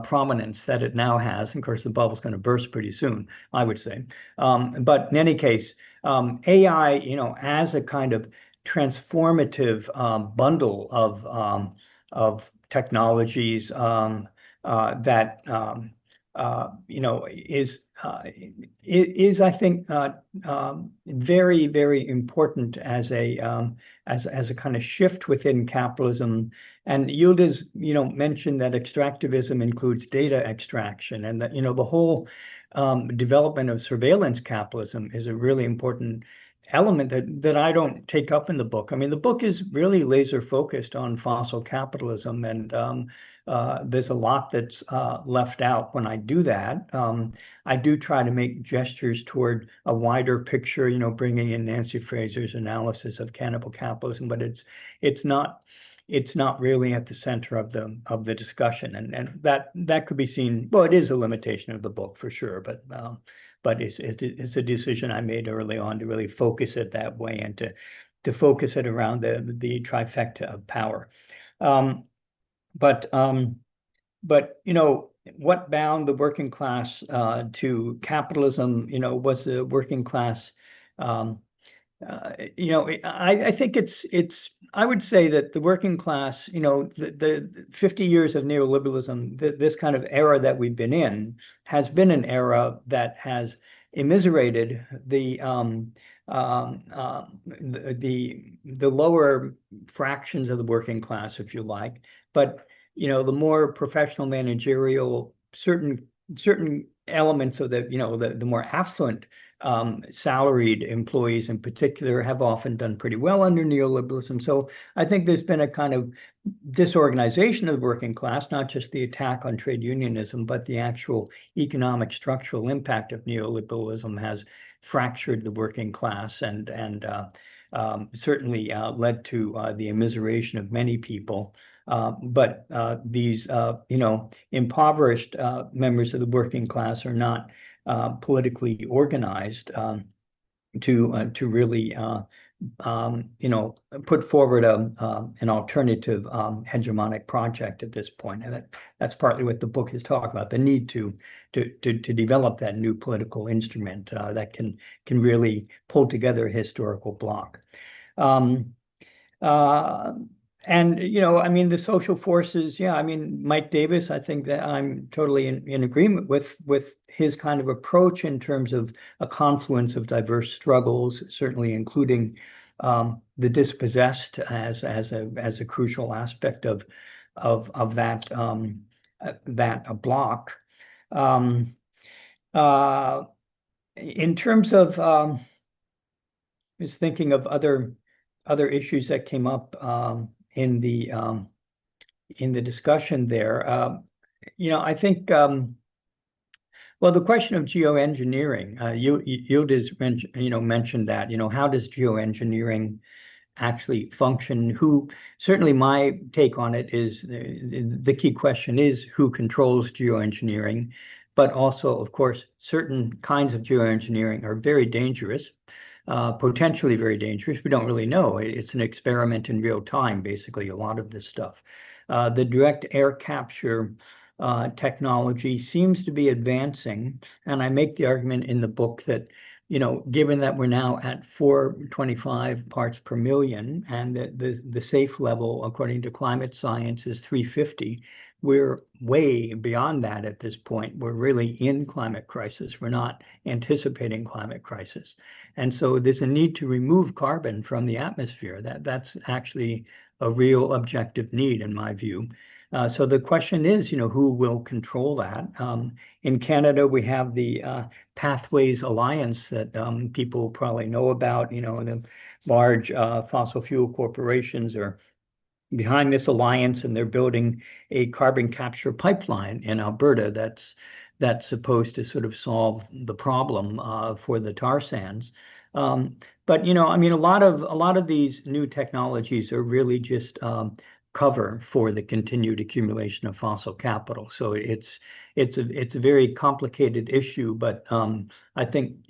prominence that it now has. And of course, the bubble's going to burst pretty soon, I would say. But in any case, AI, as a kind of transformative bundle of technologies that is I think very, very important as a as a kind of shift within capitalism. And Yıldız, mentioned that extractivism includes data extraction, and that, the whole development of surveillance capitalism is a really important element that I don't take up in the book. I mean, the book is really laser focused on fossil capitalism, and there's a lot that's left out when I do that. I do try to make gestures toward a wider picture, bringing in Nancy Fraser's analysis of cannibal capitalism, but it's not really at the center of the discussion, and that could be seen. Well, it is a limitation of the book for sure, but it's a decision I made early on to really focus it that way, and to focus it around the trifecta of power. But what bound the working class to capitalism? Was the working class? I think I would say that the working class, the 50 years of neoliberalism, this kind of era that we've been in, has been an era that has immiserated the lower fractions of the working class, if you like. But the more professional, managerial, certain elements of the more affluent salaried employees in particular have often done pretty well under neoliberalism. So I think there's been a kind of disorganization of the working class, not just the attack on trade unionism, but the actual economic structural impact of neoliberalism has fractured the working class and certainly led to the immiseration of many people. But these impoverished members of the working class are not politically organized to really put forward an alternative hegemonic project at this point, and that's partly what the book is talking about: the need to develop that new political instrument that can really pull together a historical bloc. And the social forces, Mike Davis, I think that I'm totally in agreement with his kind of approach in terms of a confluence of diverse struggles, certainly including the dispossessed as a crucial aspect of that block. In terms of, I was thinking of other issues that came up in the discussion there. I think the question of geoengineering, Yıldız mentioned that. How does geoengineering actually function? Certainly my take on it is the key question is who controls geoengineering, but also, of course, certain kinds of geoengineering are very dangerous. Potentially very dangerous. We don't really know. It's an experiment in real time, basically, a lot of this stuff. The direct air capture technology seems to be advancing, and I make the argument in the book that, given that we're now at 425 parts per million, and the safe level, according to climate science, is 350, we're way beyond that at this point. We're really in climate crisis. We're not anticipating climate crisis. And so there's a need to remove carbon from the atmosphere. That's actually a real objective need, in my view. So the question is, who will control that? In Canada, we have the Pathways Alliance that people probably know about. The large fossil fuel corporations are behind this alliance, and they're building a carbon capture pipeline in Alberta that's supposed to sort of solve the problem for the tar sands. But a lot of these new technologies are really just cover for the continued accumulation of fossil capital. So it's a very complicated issue, but I think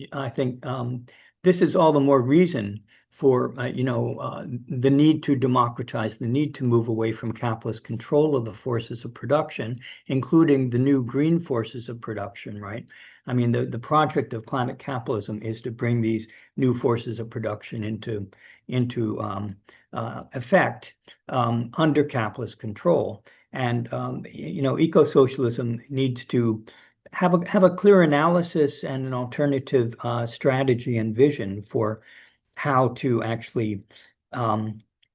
this is all the more reason for the need to democratize, the need to move away from capitalist control of the forces of production, including the new green forces of production, right? I mean, the project of climate capitalism is to bring these new forces of production into effect under capitalist control. And eco-socialism needs to have a clear analysis and an alternative strategy and vision for how to actually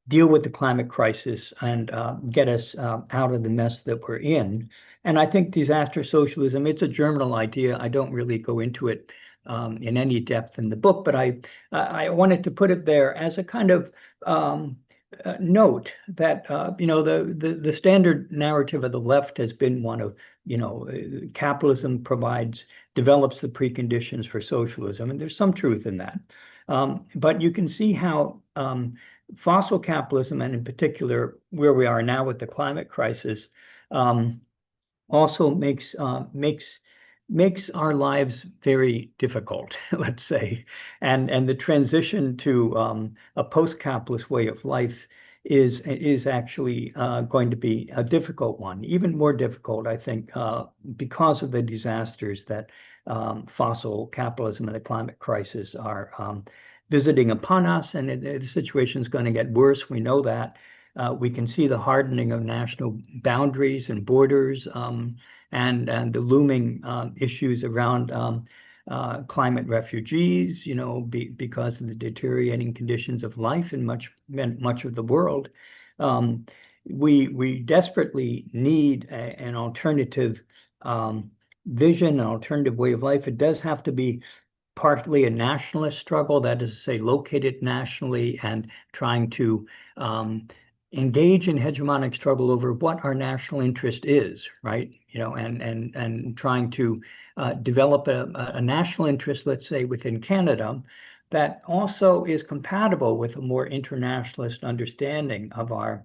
deal with the climate crisis and get us out of the mess that we're in. And I think disaster socialism, it's a germinal idea. I don't really go into it in any depth in the book, but I wanted to put it there as a kind of note that the standard narrative of the left has been one of capitalism develops the preconditions for socialism, and there's some truth in that. But you can see how fossil capitalism, and in particular where we are now with the climate crisis, also makes our lives very difficult, let's say, and the transition to a post-capitalist way of life is actually going to be a difficult one, even more difficult, I think, because of the disasters that fossil capitalism and the climate crisis are visiting upon us, and the situation is going to get worse. We know that. We can see the hardening of national boundaries and borders, and the looming issues around climate refugees, because of the deteriorating conditions of life in much of the world. We desperately need an alternative vision, an alternative way of life. It does have to be partly a nationalist struggle, that is to say, located nationally and trying to engage in hegemonic struggle over what our national interest is, right? And trying to develop a national interest, let's say, within Canada, that also is compatible with a more internationalist understanding of our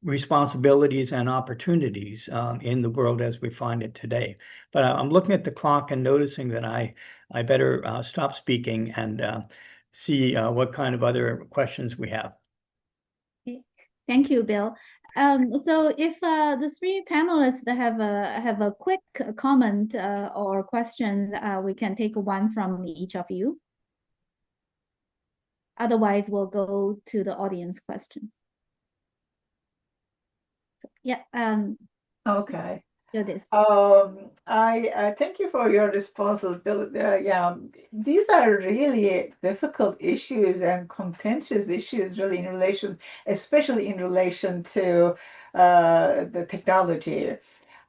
responsibilities and opportunities in the world as we find it today. But I'm looking at the clock and noticing that I better stop speaking and see what kind of other questions we have. Thank you, Bill. So if the three panelists have a quick comment or question, we can take one from each of you. Otherwise, we'll go to the audience questions. Yeah. Okay. Yıldız. I thank you for your responses, Bill. Yeah, these are really difficult issues and contentious issues, really, especially in relation to the technology.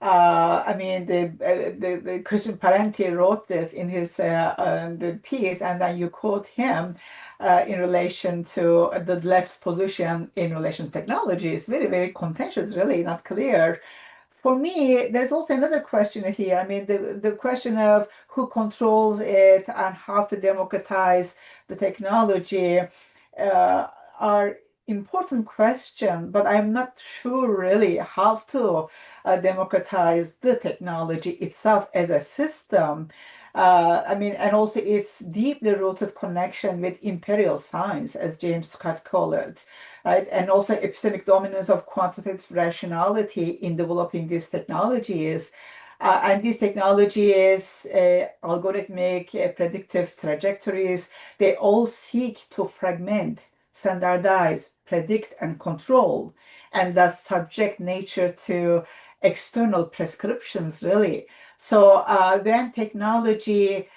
I mean, the Christian Parenti wrote this in his the piece, and then you quote him in relation to the left's position in relation to technology. It's very, very contentious, really not clear. For me, there's also another question here. I mean, the question of who controls it and how to democratize the technology are important question, but I'm not sure really how to democratize the technology itself as a system. I mean, and also its deeply rooted connection with imperial science, as James Scott called it, right? And also epistemic dominance of quantitative rationality in developing these technologies. And these technologies, algorithmic, predictive trajectories, they all seek to fragment, standardize, predict, and control, and thus subject nature to external prescriptions, really. So when technology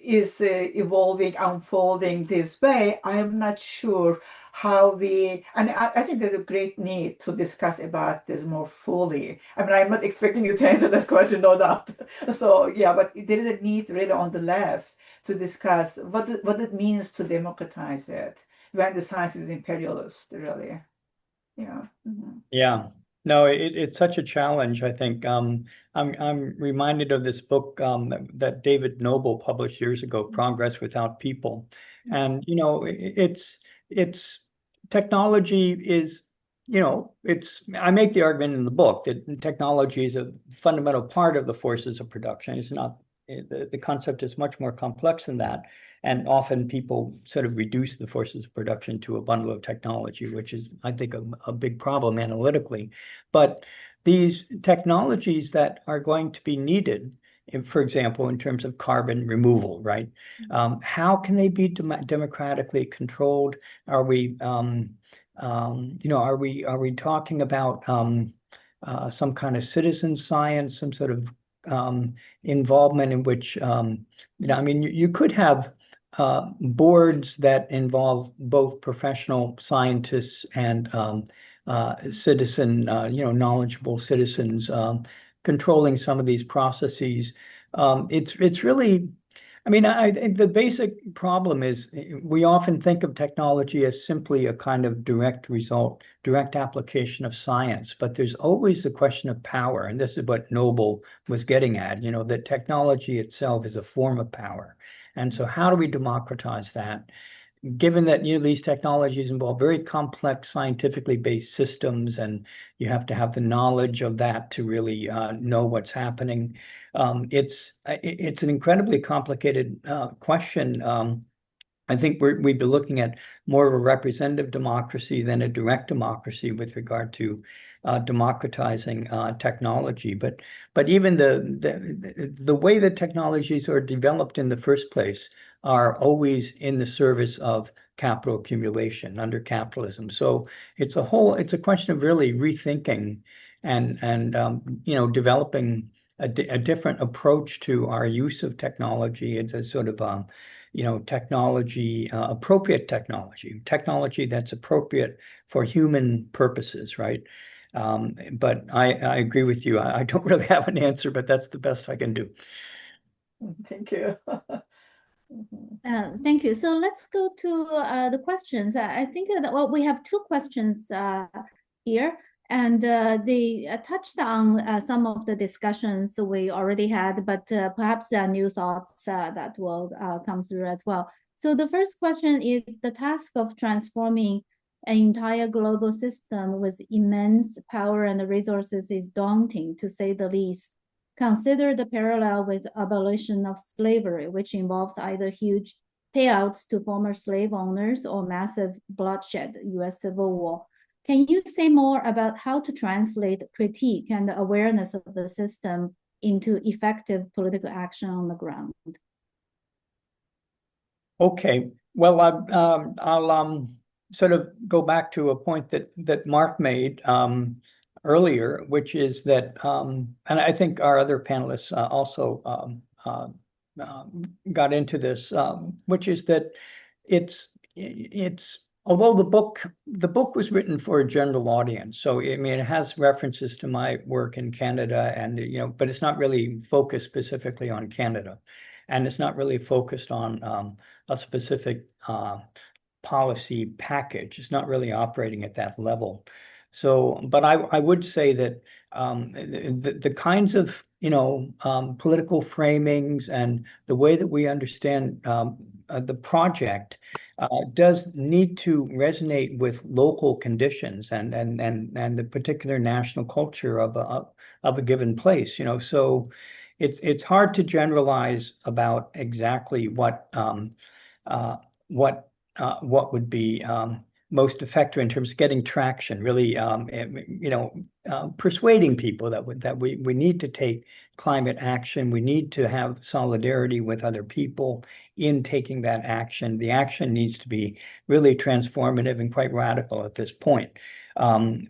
is evolving, unfolding this way, I am not sure how and I think there's a great need to discuss about this more fully. I mean, I'm not expecting you to answer that question, no doubt. So yeah, but there is a need really on the left to discuss what it means to democratize it when the science is imperialist, really. Yeah. Mm-hmm. Yeah. No, it's such a challenge. I think I'm reminded of this book that David Noble published years ago, Progress Without People, and it's technology is I make the argument in the book that technology is a fundamental part of the forces of production. It's not the concept is much more complex than that, and often people sort of reduce the forces of production to a bundle of technology, which is, I think, a big problem analytically. But these technologies that are going to be needed, for example, in terms of carbon removal, right? How can they be democratically controlled? Are we, are we talking about some kind of citizen science, some sort of involvement in which, I mean, you could have boards that involve both professional scientists and citizen, knowledgeable citizens controlling some of these processes. It's really, I think the basic problem is we often think of technology as simply a kind of direct result, direct application of science, but there's always the question of power. And this is what Noble was getting at, that technology itself is a form of power. And so how do we democratize that? Given that these technologies involve very complex scientifically based systems, and you have to have the knowledge of that to really know what's happening. It's an incredibly complicated question. I think we'd be looking at more of a representative democracy than a direct democracy with regard to democratizing technology. But even the way that technologies are developed in the first place are always in the service of capital accumulation under capitalism. So it's a question of really rethinking and developing a different approach to our use of technology. It's a sort of appropriate technology that's appropriate for human purposes, right? But I agree with you. I don't really have an answer, but that's the best I can do. Thank you. Thank you. So let's go to the questions. I think that we have two questions here, and they touched on some of the discussions we already had, but perhaps there are new thoughts that will come through as well. So the first question is, the task of transforming an entire global system with immense power and resources is daunting, to say the least. Consider the parallel with abolition of slavery, which involves either huge payouts to former slave owners or massive bloodshed, U.S. Civil War. Can you say more about how to translate critique and awareness of the system into effective political action on the ground? Okay. Well, I'll sort of go back to a point that Mark made earlier, which is that, and I think our other panelists also got into this, which is that it's although the book was written for a general audience, so it has references to my work in Canada, and but it's not really focused specifically on Canada, and it's not really focused on a specific policy package. It's not really operating at that level. So, but I would say that the kinds of political framings and the way that we understand the project does need to resonate with local conditions and the particular national culture of a given place. So it's hard to generalize about exactly what would be most effective in terms of getting traction, really, persuading people that we need to take climate action. We need to have solidarity with other people in taking that action. The action needs to be really transformative and quite radical at this point,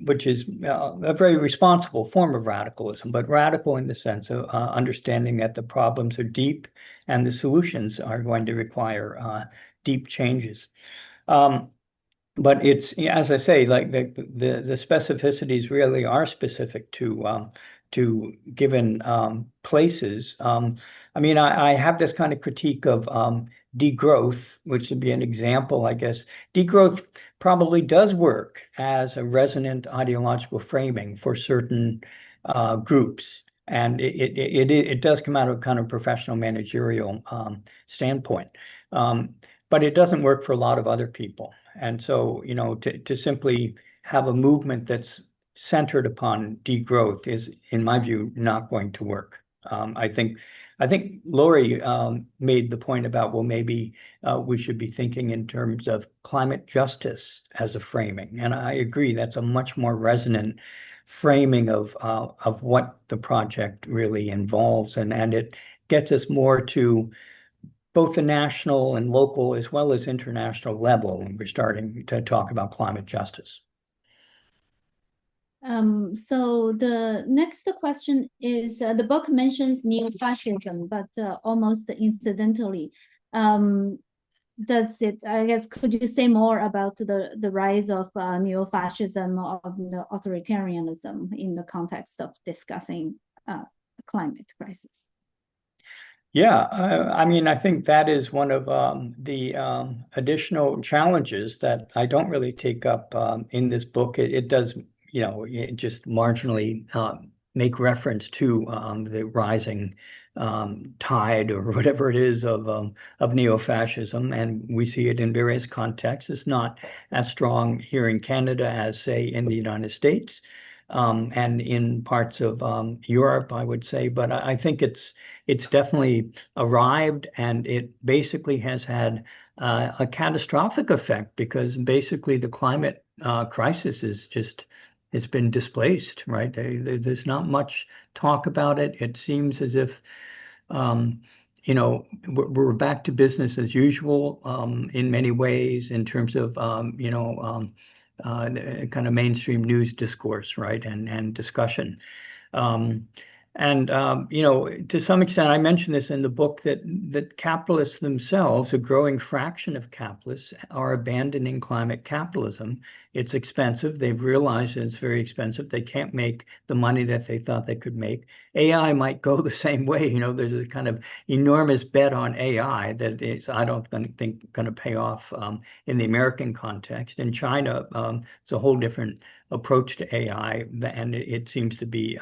which is a very responsible form of radicalism, but radical in the sense of understanding that the problems are deep and the solutions are going to require deep changes. But it's, as I say, like the specificities really are specific to given places. I have this kind of critique of degrowth, which would be an example, I guess. Degrowth probably does work as a resonant ideological framing for certain groups. And it does come out of a kind of professional managerial standpoint. But it doesn't work for a lot of other people. And so, to simply have a movement that's centered upon degrowth is, in my view, not going to work. I think Laurie made the point about, well, maybe we should be thinking in terms of climate justice as a framing. And I agree, that's a much more resonant framing of what the project really involves. And it gets us more to both the national and local as well as international level when we're starting to talk about climate justice. So the next question is, the book mentions neo-fascism, but almost incidentally. does it, I guess, could you say more about the rise of neo-fascism or the authoritarianism in the context of discussing climate crisis? Yeah, I mean, I think that is one of the additional challenges that I don't really take up in this book. It does, it just marginally make reference to the rising tide or whatever it is of neo-fascism, and we see it in various contexts. It's not as strong here in Canada as, say, in the United States. And in parts of Europe, I would say, but I think it's definitely arrived, and it basically has had a catastrophic effect, because basically the climate crisis is just, it's been displaced, right? There's not much talk about it. It seems as if we're back to business as usual in many ways, in terms of kind of mainstream news discourse, right, and discussion. To some extent, I mentioned this in the book, that capitalists themselves, a growing fraction of capitalists, are abandoning climate capitalism. It's expensive. They've realized that it's very expensive. They can't make the money that they thought they could make. AI might go the same way. There's a kind of enormous bet on AI that is, I don't think, going to pay off in the American context. In China, it's a whole different approach to AI, and it seems to be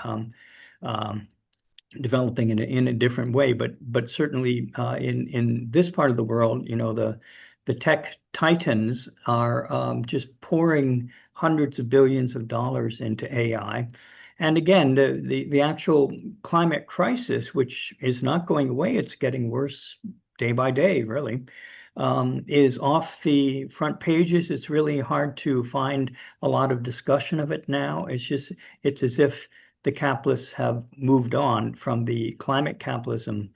developing in a different way, but certainly in this part of the world, the tech titans are just pouring hundreds of billions of dollars into AI. And again, the actual climate crisis, which is not going away, it's getting worse day by day, really, is off the front pages. It's really hard to find a lot of discussion of it now. It's as if the capitalists have moved on from the climate capitalism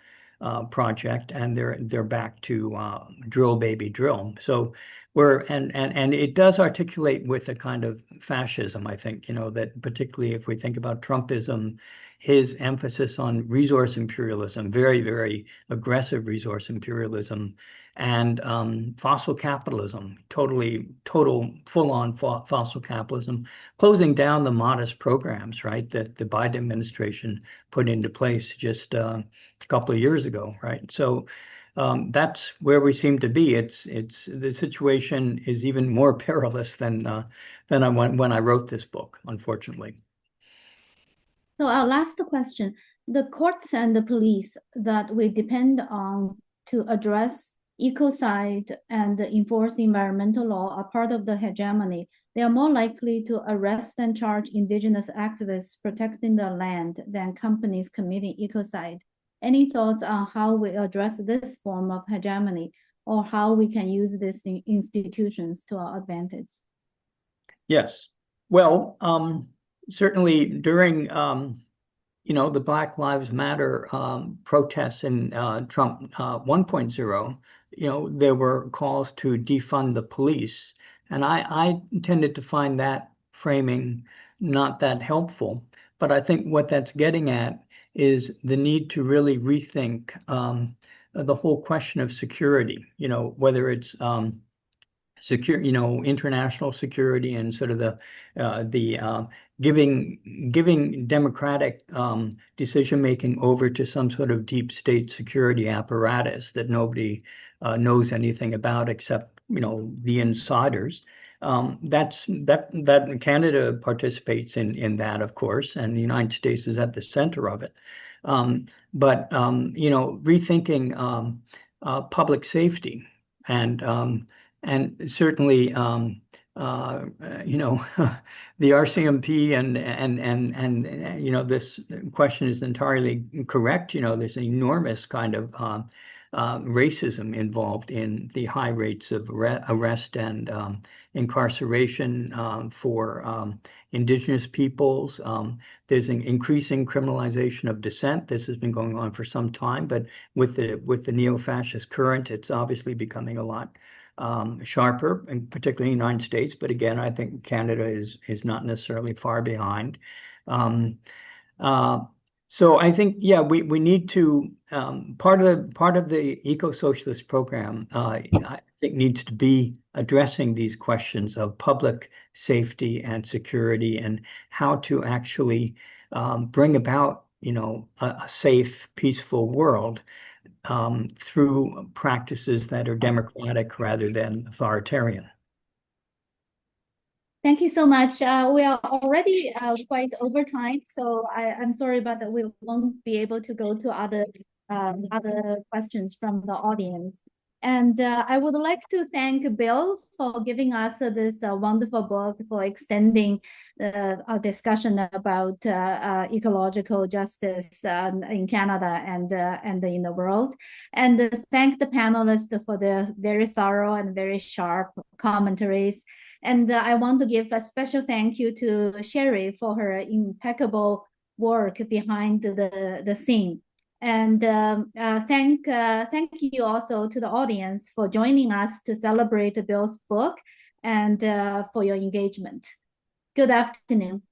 project, and they're back to drill baby drill. So and it does articulate with a kind of fascism, I think, that particularly if we think about Trumpism, his emphasis on resource imperialism, very, very aggressive resource imperialism, and fossil capitalism, total full-on fossil capitalism, closing down the modest programs, right, that the Biden administration put into place just a couple of years ago, right? So that's where we seem to be. It's the situation is even more perilous than when I wrote this book, unfortunately. So our last question: the courts and the police that we depend on to address ecocide and enforce environmental law are part of the hegemony. They are more likely to arrest and charge Indigenous activists protecting the land than companies committing ecocide. Any thoughts on how we address this form of hegemony, or how we can use these institutions to our advantage? Yes. Well, certainly during the Black Lives Matter protests in Trump 1.0, there were calls to defund the police. And I tended to find that framing not that helpful. But I think what that's getting at is the need to really rethink the whole question of security, whether it's secure, international security, and sort of the giving democratic decision-making over to some sort of deep state security apparatus that nobody knows anything about except, the insiders. That Canada participates in that, of course, and the United States is at the center of it. But rethinking public safety, and certainly, the RCMP and this question is entirely correct. There's an enormous kind of racism involved in the high rates of arrest and incarceration for Indigenous peoples. There's an increasing criminalization of dissent. This has been going on for some time, but with the neo-fascist current, it's obviously becoming a lot sharper, and particularly in the United States. But again, I think Canada is not necessarily far behind. So I think, yeah, we need to part of the eco-socialist program, I think, needs to be addressing these questions of public safety and security and how to actually bring about, a safe, peaceful world through practices that are democratic rather than authoritarian. Thank you so much. We are already quite over time, so I'm sorry, but we won't be able to go to other questions from the audience. And I would like to thank Bill for giving us this wonderful book, for extending our discussion about ecological justice in Canada and in the world. And thank the panelists for the very thorough and very sharp commentaries. And I want to give a special thank you to Sherry for her impeccable work behind the scene. And thank you also to the audience for joining us to celebrate Bill's book and for your engagement. Good afternoon.